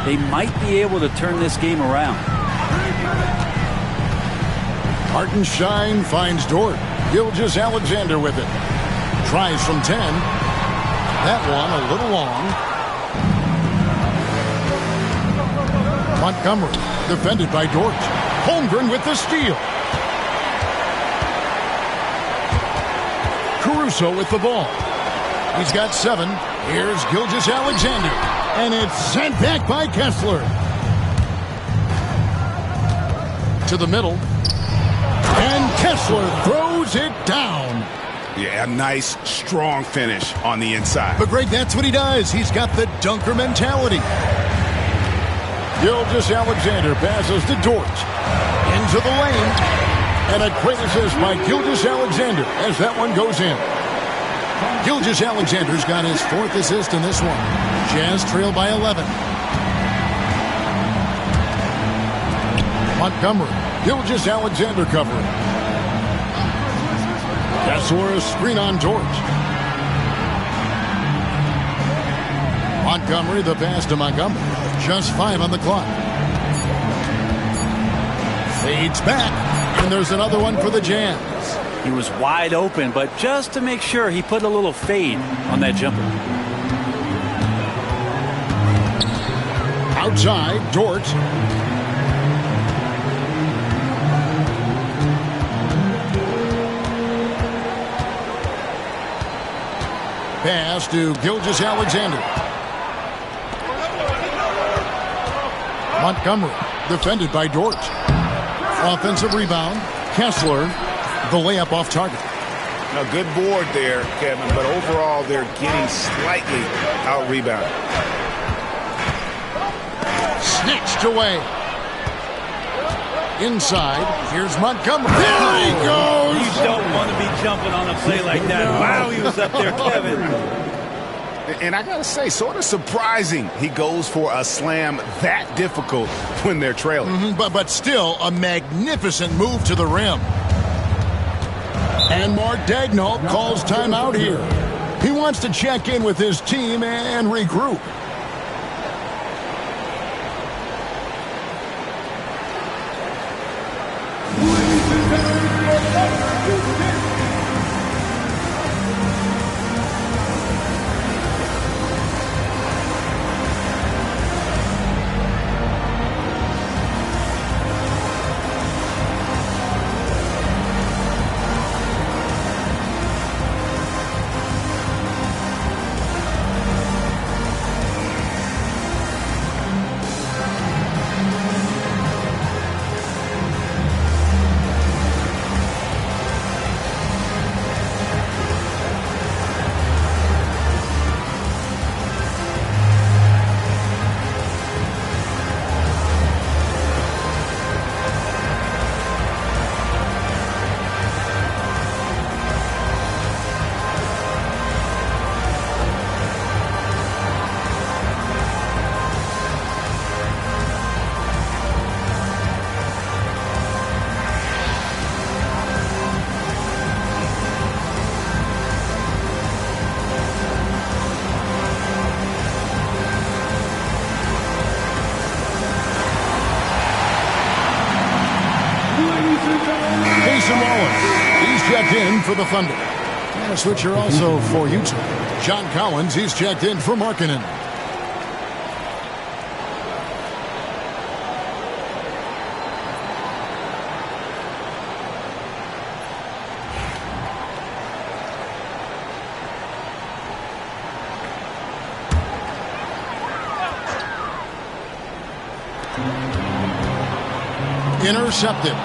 they might be able to turn this game around. Hartenstein finds Dort. Gilgeous-Alexander with it. Tries from 10. That one a little long. Montgomery defended by Dort. Holmgren with the steal. Caruso with the ball. He's got 7. Here's Gilgeous-Alexander. And it's sent back by Kessler. To the middle. And Kessler throws it down. Yeah, a nice, strong finish on the inside. But Greg, that's what he does. He's got the dunker mentality. Gilgeous-Alexander passes to Dort. Into the lane. And a great assist by Gilgeous-Alexander as that one goes in. Gilgeous-Alexander's got his 4th assist in this one. Jazz trail by 11. Montgomery. Gilgeous-Alexander covering. Kessler, screen on Dort. Montgomery, the pass to Montgomery. Just 5 on the clock. Fades back, and there's another one for the Jazz. He was wide open, but just to make sure, he put a little fade on that jumper. Outside, Dort. Pass to Gilgeous-Alexander. Montgomery, defended by Dort. Offensive rebound. Kessler, the layup off target. A good board there, Kevin, but overall they're getting slightly out-rebounded. Snatched away. Inside, here's Montgomery. There he goes! You don't want to be jumping on a play like that. Wow, he was up there, Kevin. And I got to say, sort of surprising he goes for a slam that difficult when they're trailing. But still, a magnificent move to the rim. And Mark Daigneault calls timeout here. He wants to check in with his team and regroup. He's checked in for the Thunder. And a switcher also for Utah. John Collins, he's checked in for Markkanen. Intercepted.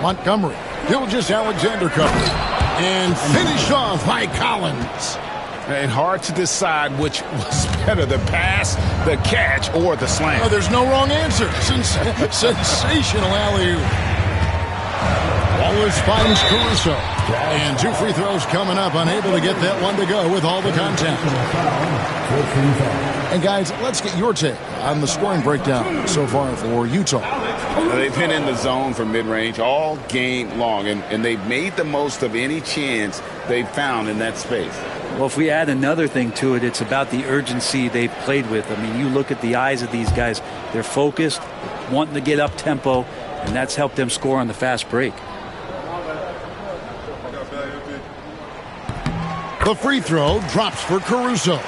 Montgomery, Gilgeous-Alexander covered, and finished off by Collins. And hard to decide which was better, the pass, the catch, or the slam. Oh, there's no wrong answer. Sensational alley-oop. Wallace finds Caruso. And 2 free throws coming up, unable to get that one to go with all the contact. And guys, let's get your take on the scoring breakdown so far for Utah. They've been in the zone for mid-range all game long, and they've made the most of any chance they've found in that space. Well, if we add another thing to it, it's about the urgency they've played with. I mean, you look at the eyes of these guys. They're focused, wanting to get up tempo, and that's helped them score on the fast break. The free throw drops for Caruso.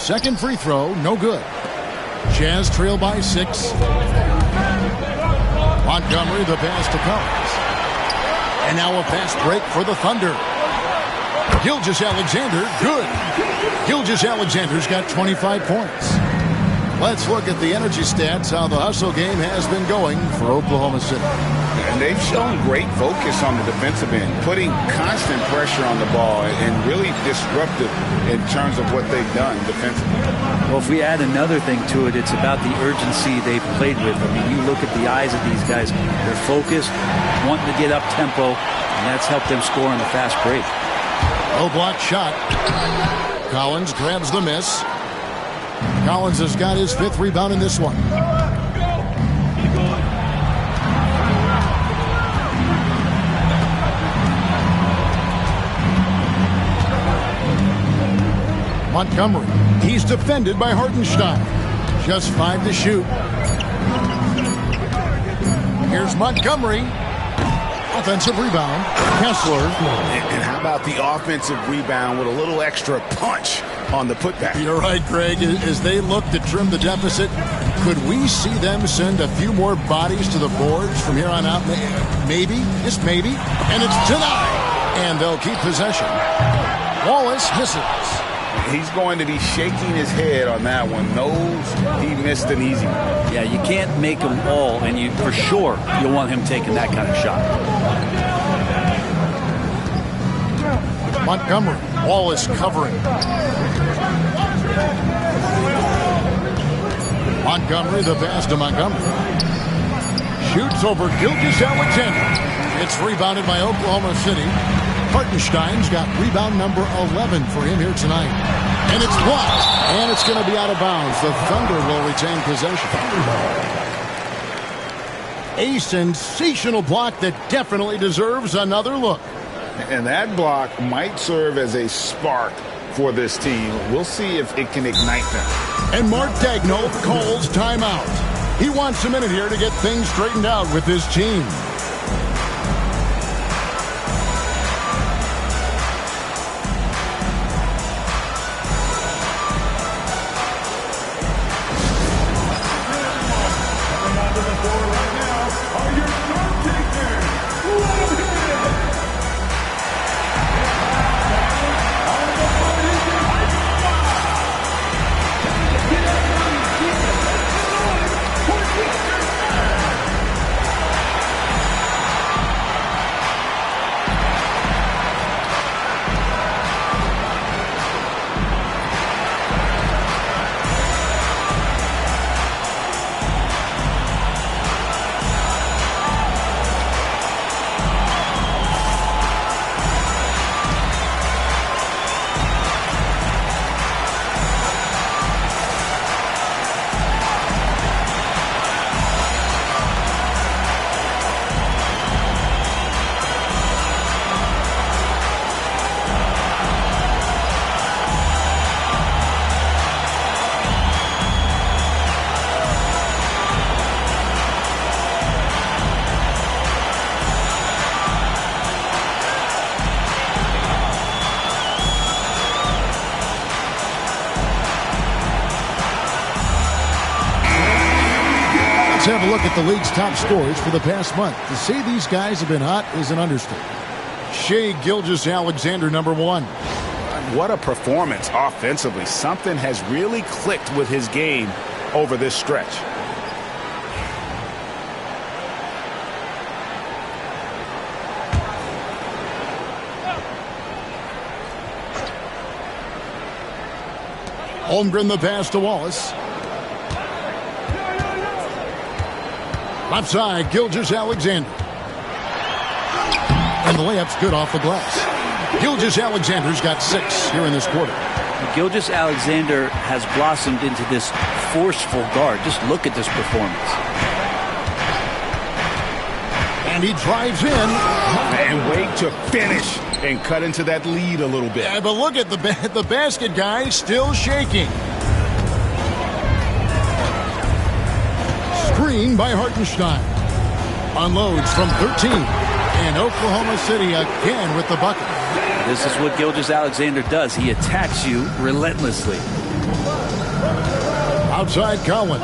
Second free throw, no good. Jazz trail by 6. Montgomery, the pass to Collins. And now a fast break for the Thunder. Gilgeous-Alexander, good. Gilgeous-Alexander's got 25 points. Let's look at the energy stats, how the hustle game has been going for Oklahoma City. And they've shown great focus on the defensive end, putting constant pressure on the ball and really disruptive in terms of what they've done defensively. Well, if we add another thing to it, it's about the urgency they've played with. I mean, you look at the eyes of these guys, they're focused, wanting to get up tempo, and that's helped them score on the fast break. No block shot. Collins grabs the miss. Collins has got his 5th rebound in this one. Montgomery. He's defended by Hartenstein. Just 5 to shoot. Here's Montgomery. Offensive rebound. Kessler. And how about the offensive rebound with a little extra punch on the putback? You're right, Greg. As they look to trim the deficit, could we see them send a few more bodies to the boards from here on out? Maybe. Just maybe. And it's denied. And they'll keep possession. Wallace misses. He's going to be shaking his head on that one. Knows he missed an easy one. Yeah, you can't make them all, and you for sure you'll want him taking that kind of shot. Montgomery. Wallace covering. Montgomery, the pass to Montgomery. Shoots over Gilgeous-Alexander. It's rebounded by Oklahoma City. Hartenstein's got rebound number 11 for him here tonight. And it's blocked. And it's going to be out of bounds. The Thunder will retain possession. A sensational block that definitely deserves another look. And that block might serve as a spark for this team. We'll see if it can ignite them. And Mark Daigneault calls timeout. He wants a minute here to get things straightened out with his team. Have a look at the league's top scorers for the past month. To say these guys have been hot is an understatement. Shai Gilgeous-Alexander, number 1. What a performance offensively. Something has really clicked with his game over this stretch. Holmgren, the pass to Wallace. Left side, Gilgeous-Alexander. And the layup's good off the glass. Gilgeous-Alexander's got 6 here in this quarter. Gilgeous-Alexander has blossomed into this forceful guard. Just look at this performance. And he drives in. And wait to finish and cut into that lead a little bit. Yeah, but look at the basket guy still shaking. Screen by Hartenstein. Unloads from 13. And Oklahoma City again with the bucket. This is what Gilgeous-Alexander does. He attacks you relentlessly. Outside Collins.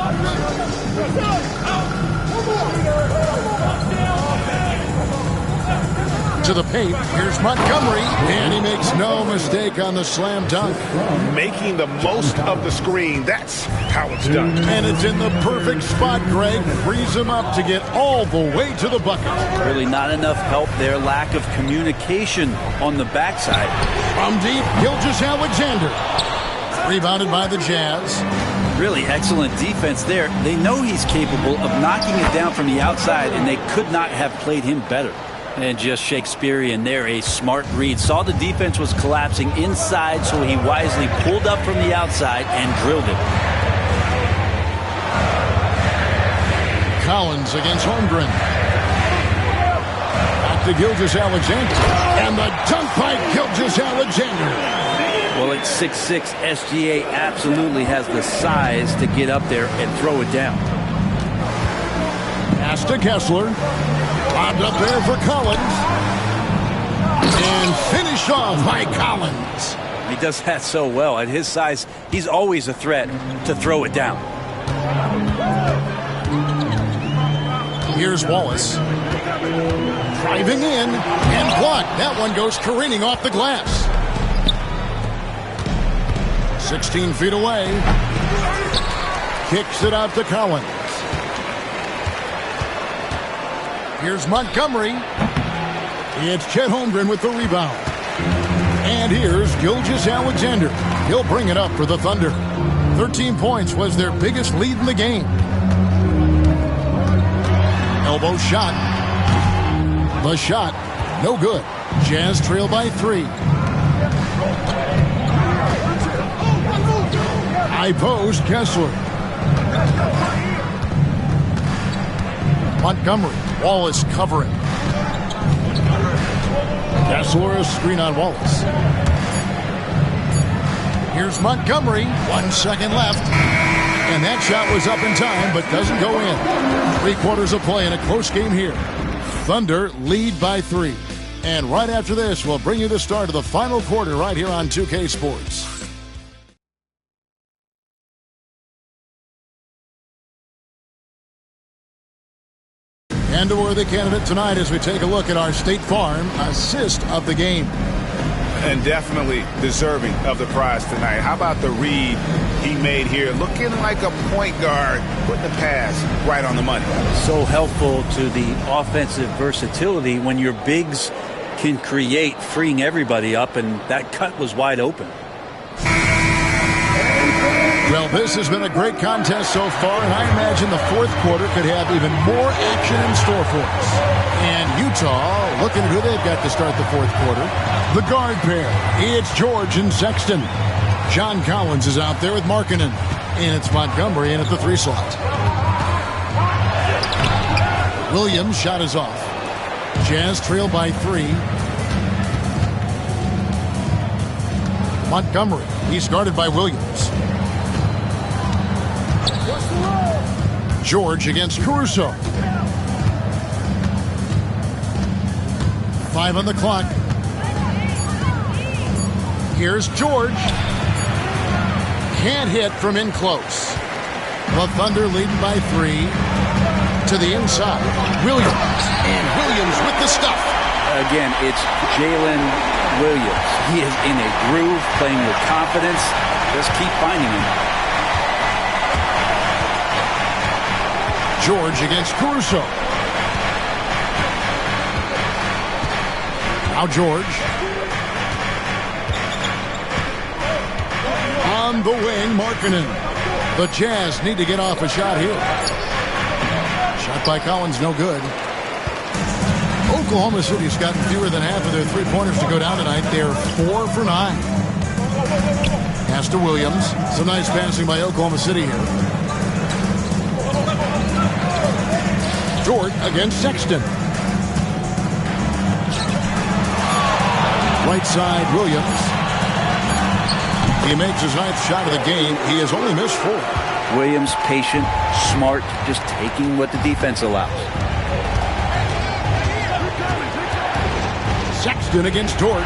To the paint. Here's Montgomery. And he makes no mistake on the slam dunk. Making the most of the screen. That's how it's done. And it's in the perfect spot, Greg. Frees him up to get all the way to the bucket. Really not enough help there. Lack of communication on the backside. From deep, Gilgeous-Alexander. Rebounded by the Jazz. Really excellent defense there. They know he's capable of knocking it down from the outside, and they could not have played him better. And just Shakespearean there, a smart read. Saw the defense was collapsing inside, so he wisely pulled up from the outside and drilled it. Collins against Holmgren. Back to Gilgeous-Alexander. And the dunk by Gilgeous-Alexander. Well, at 6'6", SGA absolutely has the size to get up there and throw it down. Pass to Kessler. Lobbed up there for Collins. And finished off by Collins. He does that so well. At his size, he's always a threat to throw it down. Here's Wallace. Driving in and blocked. That one goes careening off the glass. 16 feet away. Kicks it out to Collins. Here's Montgomery. It's Chet Holmgren with the rebound. And here's Gilgeous-Alexander. He'll bring it up for the Thunder. 13 points was their biggest lead in the game. Elbow shot. The shot, no good. Jazz trail by 3. High post, Kessler. Montgomery. Wallace covering. Kessler, a screen on Wallace. Here's Montgomery. 1 second left. And that shot was up in time, but doesn't go in. 3 quarters of play in a close game here. Thunder lead by 3. And right after this, we'll bring you the start of the final quarter right here on 2K Sports. And a worthy candidate tonight as we take a look at our State Farm assist of the game. And definitely deserving of the prize tonight. How about the read he made here? Looking like a point guard, putting the pass right on the money. So helpful to the offensive versatility when your bigs can create, freeing everybody up, and that cut was wide open. Well, this has been a great contest so far, and I imagine the fourth quarter could have even more action in store for us. And Utah, looking at who they've got to start the fourth quarter. The guard pair, it's George and Sexton. John Collins is out there with Markkanen. And it's Montgomery in at the 3 slot. Williams' shot is off. Jazz trail by 3. Montgomery, he's guarded by Williams. George against Caruso. 5 on the clock. Here's George. Can't hit from in close. The Thunder leading by 3. To the inside. Williams. And Williams with the stuff. Again, it's Jalen Williams. He is in a groove, playing with confidence. Just keep finding him. George against Caruso. Now George. On the wing, Markkanen. The Jazz need to get off a shot here. Shot by Collins, no good. Oklahoma City's gotten fewer than half of their 3-pointers to go down tonight. They're 4 for 9. Pass to Williams. Some nice passing by Oklahoma City here. Dort against Sexton. Right side, Williams. He makes his 9th shot of the game. He has only missed 4. Williams, patient, smart, just taking what the defense allows. Sexton against Dort.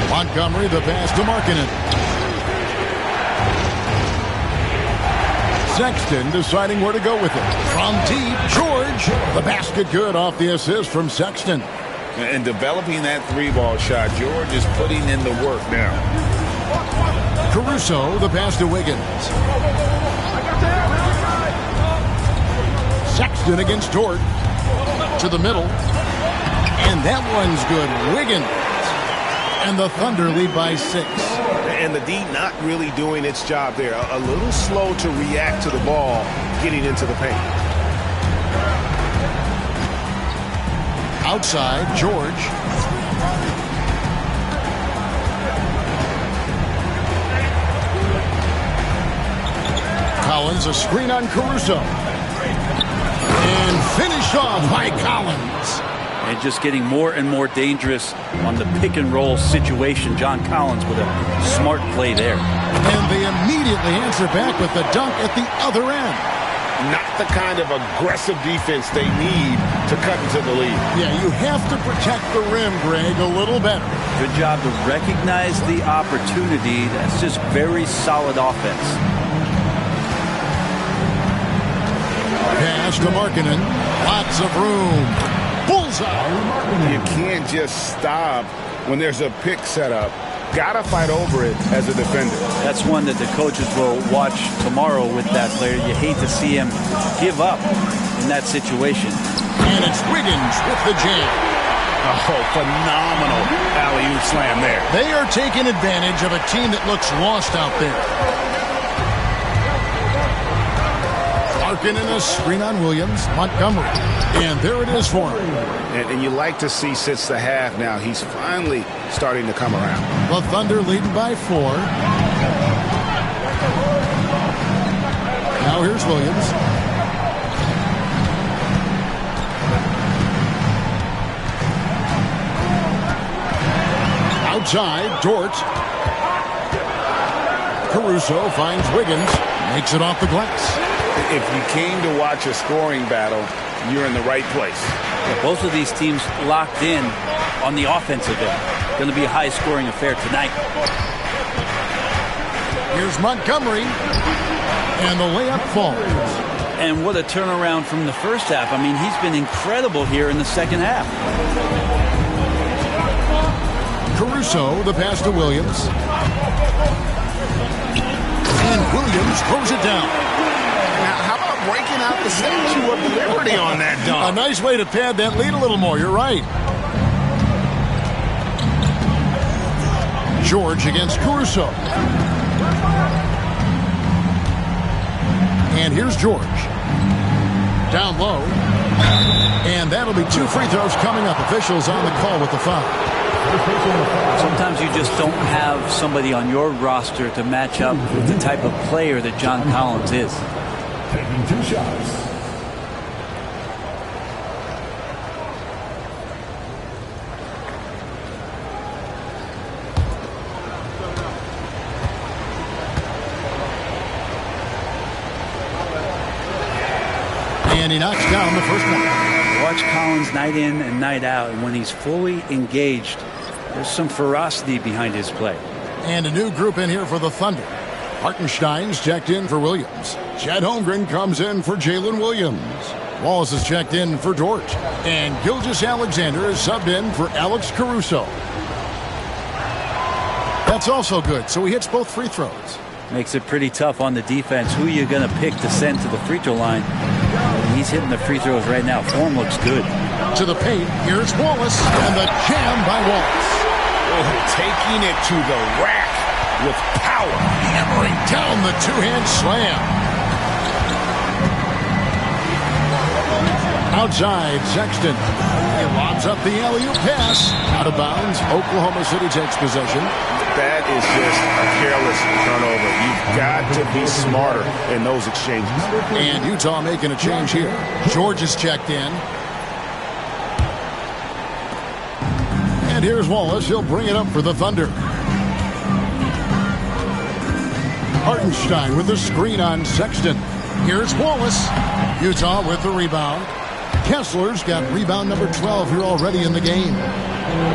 Montgomery, the pass to Markkanen. Sexton deciding where to go with it. From deep, George. The basket good off the assist from Sexton. And developing that three-ball shot, George is putting in the work now. Caruso, the pass to Wiggins. Sexton against Dort. To the middle. And that one's good. Wiggins. And the Thunder lead by 6. And the D not really doing its job there. A little slow to react to the ball getting into the paint. Outside, George. Collins, a screen on Caruso. And finished off by Collins. And just getting more and more dangerous on the pick and roll situation. John Collins with a smart play there. And they immediately answer back with the dunk at the other end. Not the kind of aggressive defense they need to cut into the lead. Yeah, you have to protect the rim, Greg, a little better. Good job to recognize the opportunity. That's just very solid offense. Pass to Markkanen. Lots of room. Bullseye. You can't just stop when there's a pick set up. Gotta fight over it as a defender. That's one that the coaches will watch tomorrow with that player. You hate to see him give up in that situation. And it's Wiggins with the jam. Oh, phenomenal alley-oop slam there. They are taking advantage of a team that looks lost out there. Markkanen, a screen on Williams. Montgomery. And there it is for him. And you like to see since the half now, he's finally starting to come around. The Thunder leading by 4. Now here's Williams. Outside, Dort. Caruso finds Wiggins. Makes it off the glass. If you came to watch a scoring battle, you're in the right place. Both of these teams locked in on the offensive end. Going to be a high-scoring affair tonight. Here's Montgomery. And the layup falls. And what a turnaround from the first half. I mean, he's been incredible here in the second half. Caruso, the pass to Williams. And Williams throws it down. Now, how about breaking out the Statue of Liberty on that dunk? A nice way to pad that lead a little more. You're right. George against Caruso. And here's George. Down low. And that'll be 2 free throws coming up. Officials on the call with the foul. Sometimes you just don't have somebody on your roster to match up with the type of player that John Collins is. Taking 2 shots. And he knocks down the first one. Watch Collins night in and night out, and when he's fully engaged, there's some ferocity behind his play. And a new group in here for the Thunder. Hartenstein's checked in for Williams. Chet Holmgren comes in for Jalen Williams. Wallace is checked in for Dort. And Gilgeous-Alexander is subbed in for Alex Caruso. That's also good, so he hits both free throws. Makes it pretty tough on the defense. Who are you going to pick to send to the free throw line? He's hitting the free throws right now. Form looks good. To the paint, here's Wallace, and the jam by Wallace. Oh, taking it to the rack with power. Hammering down the two-hand slam. Outside, Sexton. He lobs up the alley-oop pass. Out of bounds, Oklahoma City takes possession. That is just a careless turnover. You've got to be smarter in those exchanges. And Utah making a change here. George is checked in. And here's Wallace. He'll bring it up for the Thunder. Hartenstein with the screen on Sexton. Here's Wallace. Utah with the rebound. Kessler's got rebound number 12 here already in the game.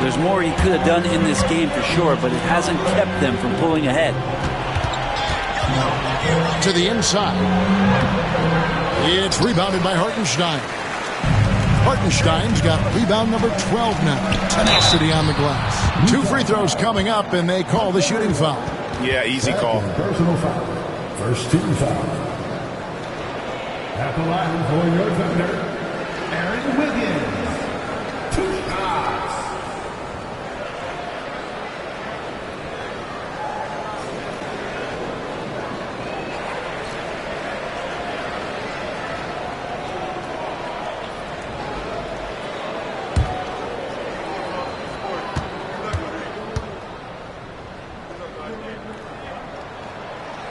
There's more he could have done in this game for sure, but it hasn't kept them from pulling ahead. To the inside. It's rebounded by Hartenstein. Hartenstein's got rebound number 12 now. Tenacity on the glass. 2 free throws coming up, and they call the shooting foul. Yeah, easy call. Personal foul. First team foul. At the line for your defender, Aaron Wiggins. 2 shots.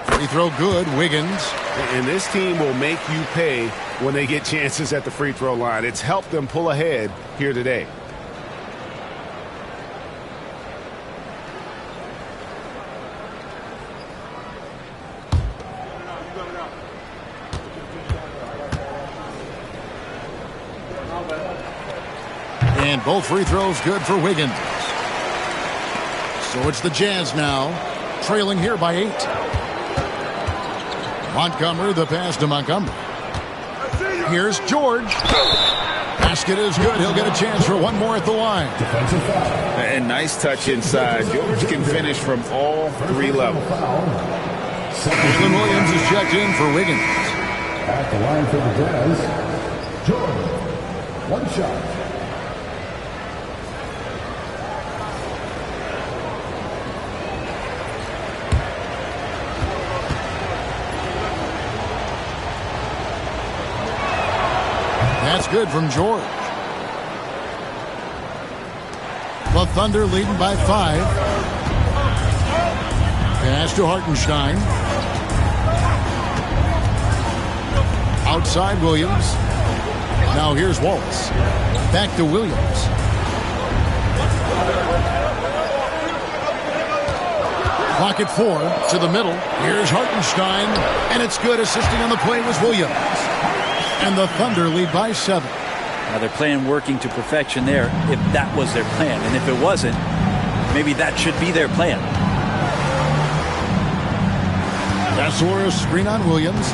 Free throw good, Wiggins. And this team will make you pay when they get chances at the free throw line. It's helped them pull ahead here today. And both free throws good for Wiggins. So it's the Jazz now, trailing here by 8. Montgomery, the pass to Montgomery. Here's George. Basket is good. He'll get a chance for one more at the line. And nice touch inside. George can finish from all 3 levels. Jalen Williams is checked in for Wiggins. At the line for the Jazz, George. 1 shot. That's good from George. The Thunder leading by 5. Pass to Hartenstein. Outside Williams. Now here's Wallace. Back to Williams. Clock at 4 to the middle. Here's Hartenstein. And it's good. Assisting on the play was Williams. And the Thunder lead by 7. Now they're playing working to perfection there if that was their plan. And if it wasn't, maybe that should be their plan. Kessler, screen on Williams.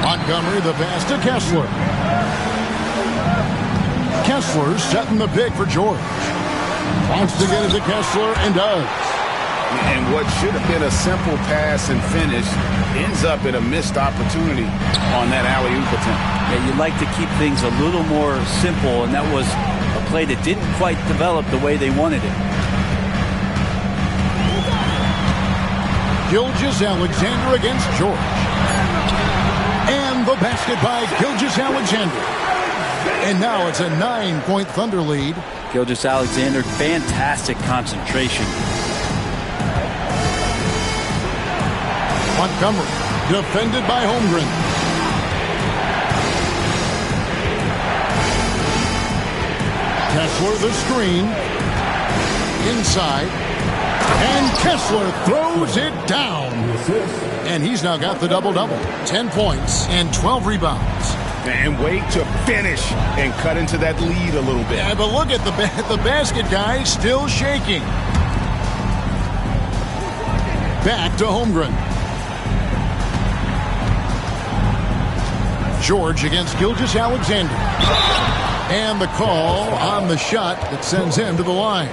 Montgomery, the pass to Kessler. Kessler setting the pick for George. Wants to get it to Kessler and does. And what should have been a simple pass and finish ends up in a missed opportunity on that alley-oop attempt. Yeah, you like to keep things a little more simple, and that was a play that didn't quite develop the way they wanted it. Gilgeous-Alexander against George. And the basket by Gilgeous-Alexander. And now it's a 9-point Thunder lead. Gilgeous-Alexander, fantastic concentration. Montgomery, defended by Holmgren. Kessler, the screen. Inside. And Kessler throws it down. And he's now got the double-double. 10 points and 12 rebounds. And wait to finish and cut into that lead a little bit. Yeah, but look at the basket guy still shaking. Back to Holmgren. George against Gilgeous-Alexander. And the call on the shot that sends him to the line.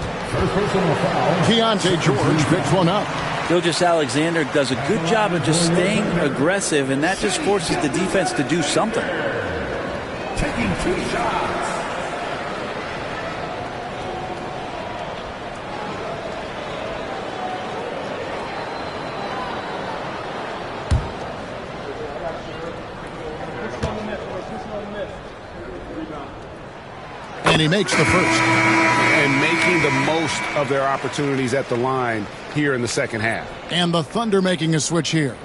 Keontae George picks one up. Gilgeous-Alexander does a good job of just staying aggressive, and that just forces the defense to do something. Taking 2 shots. And he makes the first. And making the most of their opportunities at the line here in the second half. And the Thunder making a switch here.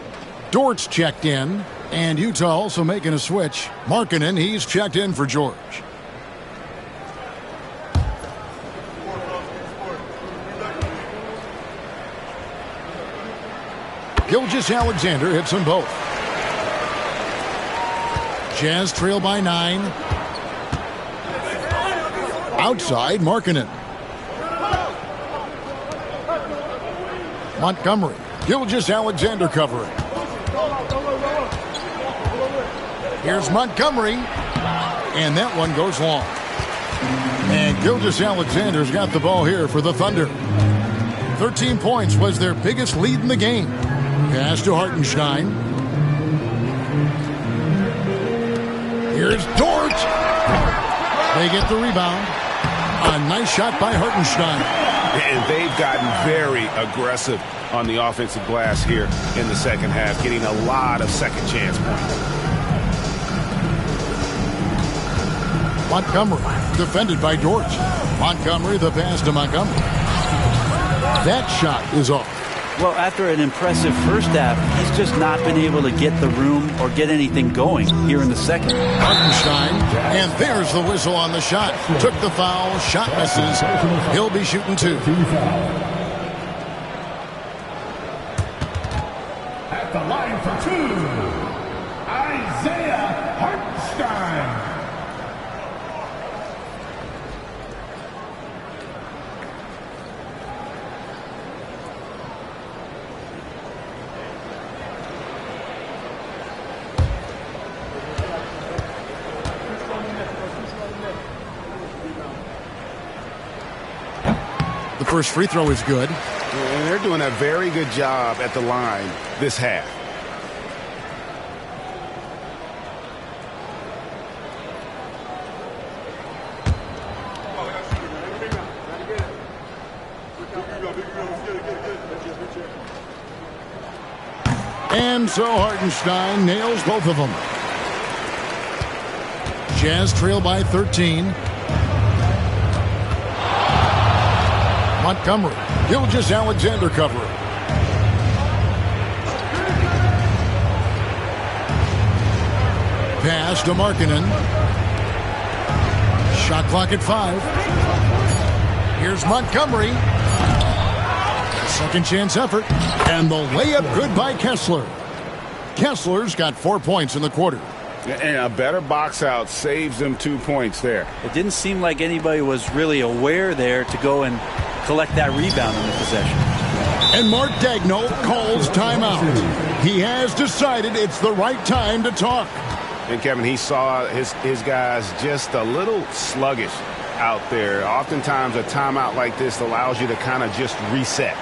Dort's checked in. And Utah also making a switch. Markkanen, he's checked in for George. Gilgeous-Alexander hits them both. Jazz trail by 9. Outside, Markkanen. Montgomery Gilgeous-Alexander covering. Here's Montgomery. And that one goes long. And Gilgeous-Alexander's got the ball here for the Thunder. 13 points was their biggest lead in the game. Pass to Hartenstein. Here's Dort. They get the rebound. A nice shot by Hartenstein. And they've gotten very aggressive on the offensive glass here in the second half, getting a lot of second chance points. Montgomery defended by Dort. Montgomery, the pass to Montgomery. That shot is off. Well, after an impressive first half, he's just not been able to get the room or get anything going here in the second. Hartenstein, and there's the whistle on the shot. Took the foul, shot misses. He'll be shooting 2. At the line for 2, Isaiah Hartenstein. The first free throw is good. And they're doing a very good job at the line this half. And so Hartenstein nails both of them. Jazz trail by 13. Montgomery. Gilgeous-Alexander covering. Pass to Markkanen. Shot clock at 5. Here's Montgomery. Second chance effort. And the layup good by Kessler. Kessler's got 4 points in the quarter. And a better box out saves them 2 points there. It didn't seem like anybody was really aware there to go and collect that rebound in the possession. And Mark Daigneault calls timeout. He has decided it's the right time to talk. And Kevin, he saw his guys just a little sluggish out there. Oftentimes a timeout like this allows you to kind of just reset.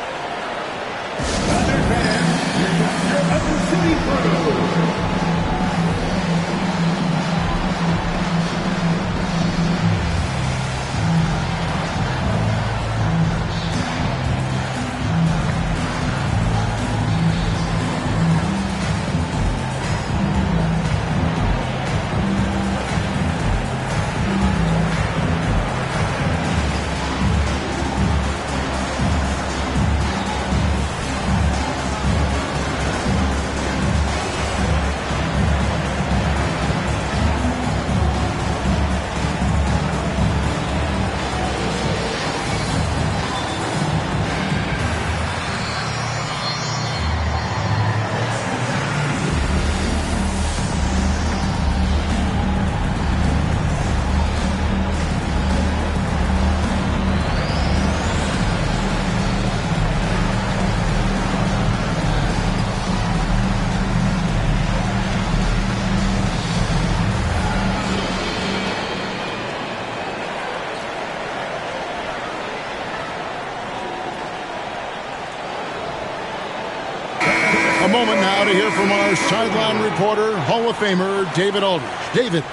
A moment now to hear from our sideline reporter, Hall of Famer David Aldridge. David.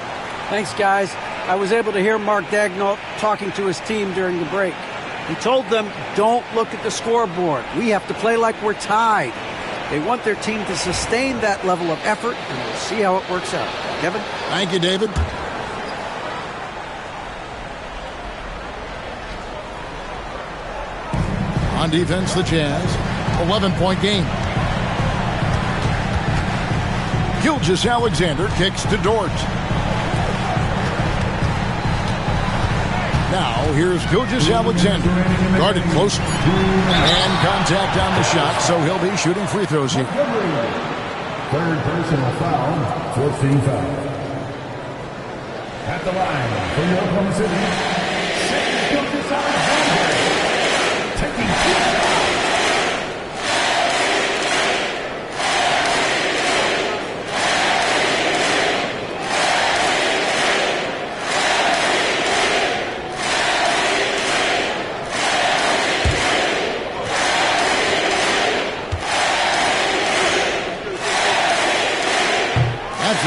Thanks, guys. I was able to hear Mark Daigneault talking to his team during the break. He told them, don't look at the scoreboard. We have to play like we're tied. They want their team to sustain that level of effort, and we'll see how it works out. Kevin? Thank you, David. On defense, the Jazz. 11-point game. Gilgeous-Alexander kicks to Dort. Now, here's Gilgeous-Alexander. Guarded closely. And contact on the shot, so he'll be shooting free throws here. Third personal foul, 14 foul. At the line for the Oklahoma City, Gilgeous-Alexander taking 2 shots.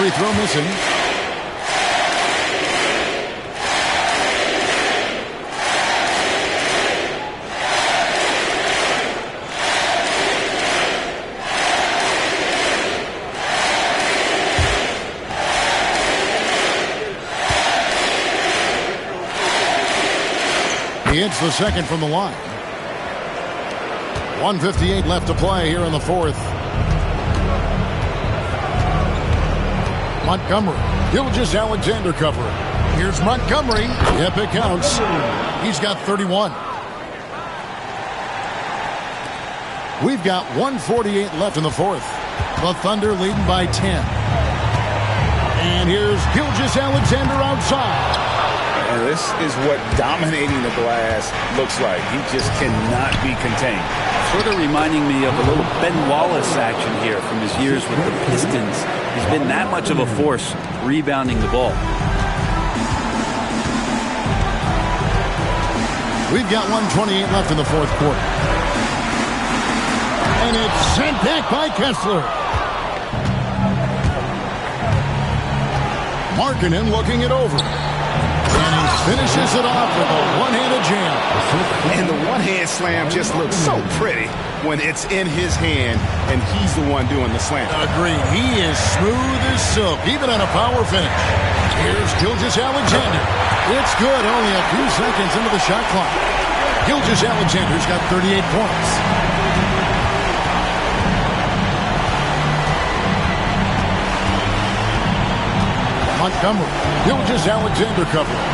free throw missing. He hits the second from the line. 1:58 left to play here in the fourth. Montgomery. Gilgeous-Alexander covering. Here's Montgomery. Yep, it counts. He's got 31. We've got 1:48 left in the fourth. The Thunder leading by 10. And here's Gilgeous-Alexander outside. And this is what dominating the glass looks like. He just cannot be contained. Sort of reminding me of a little Ben Wallace action here from his years with the Pistons. He's been that much of a force rebounding the ball. We've got 1:28 left in the fourth quarter. And it's sent back by Kessler. Markkanen looking it over. And he finishes it off with a one-handed jam. And the one-hand slam just looks so pretty when it's in his hand and he's the one doing the slam. Agreed. He is smooth as silk, even on a power finish. Here's Gilgeous-Alexander. It's good, only a few seconds into the shot clock. Gilgeous-Alexander's got 38 points. Montgomery. Gilgeous-Alexander covering.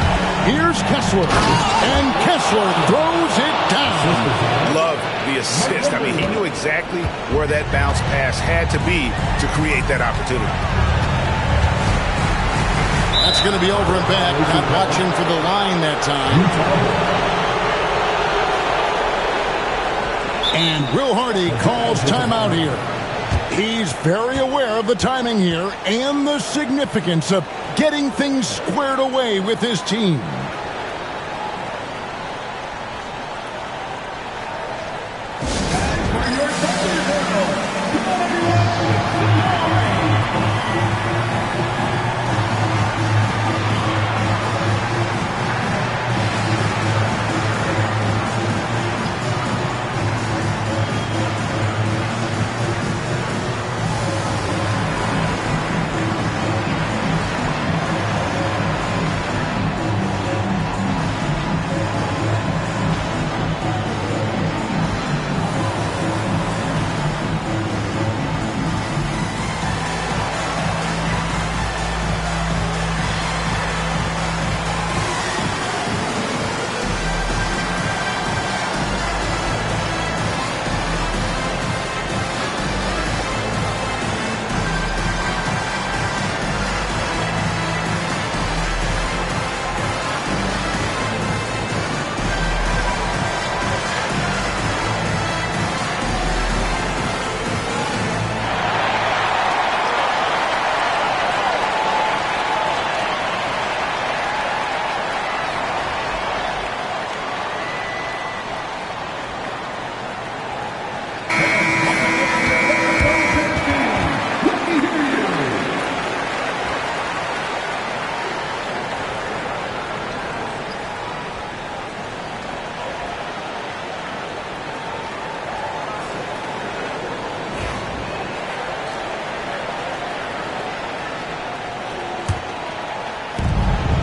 Here's Kessler. And Kessler throws it down. Love the assist. I mean, he knew exactly where that bounce pass had to be to create that opportunity. That's going to be over and back. Not watching for the line that time. And Will Hardy calls timeout here. He's very aware of the timing here and the significance of getting things squared away with his team.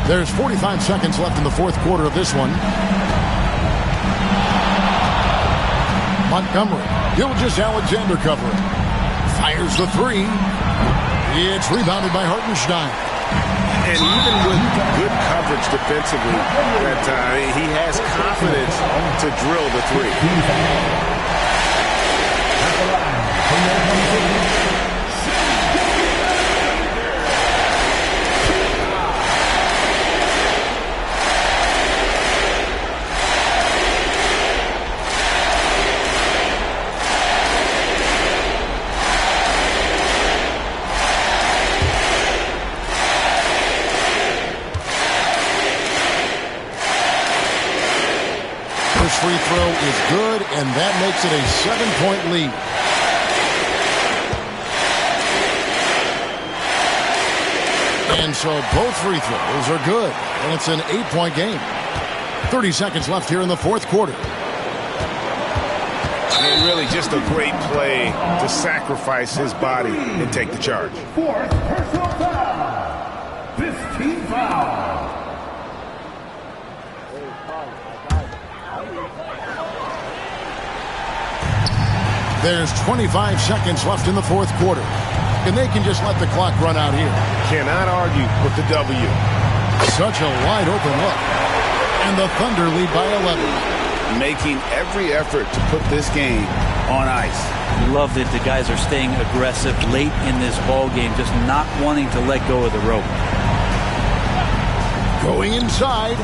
There's 45 seconds left in the fourth quarter of this one. Montgomery. Gilgeous-Alexander covering. Fires the three. It's rebounded by Hartenstein. And even with good coverage defensively that time, he has confidence to drill the three. Free throw is good, and that makes it a 7-point lead. And so both free throws are good. And it's an 8-point game. 30 seconds left here in the fourth quarter. And really just a great play to sacrifice his body and take the charge. Fourth personal foul. 15 foul. There's 25 seconds left in the fourth quarter. And they can just let the clock run out here. Cannot argue with the W. Such a wide open look. And the Thunder lead by 11. Making every effort to put this game on ice. Love that the guys are staying aggressive late in this ball game, just not wanting to let go of the rope. Going inside.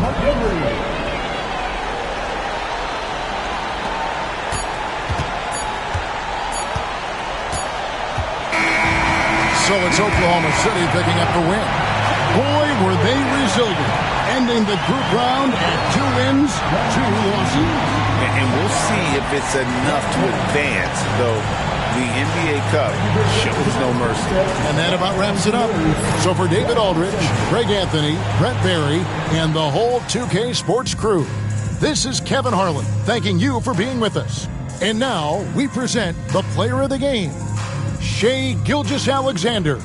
Montgomery. So it's Oklahoma City picking up the win. Boy, were they resilient, ending the group round at 2 wins, 2 losses. And we'll see if it's enough to advance, though the NBA Cup shows no mercy. And that about wraps it up. So for David Aldridge, Greg Anthony, Brett Barry, and the whole 2K Sports crew, this is Kevin Harlan thanking you for being with us. And now we present the player of the game, Shai Gilgeous-Alexander.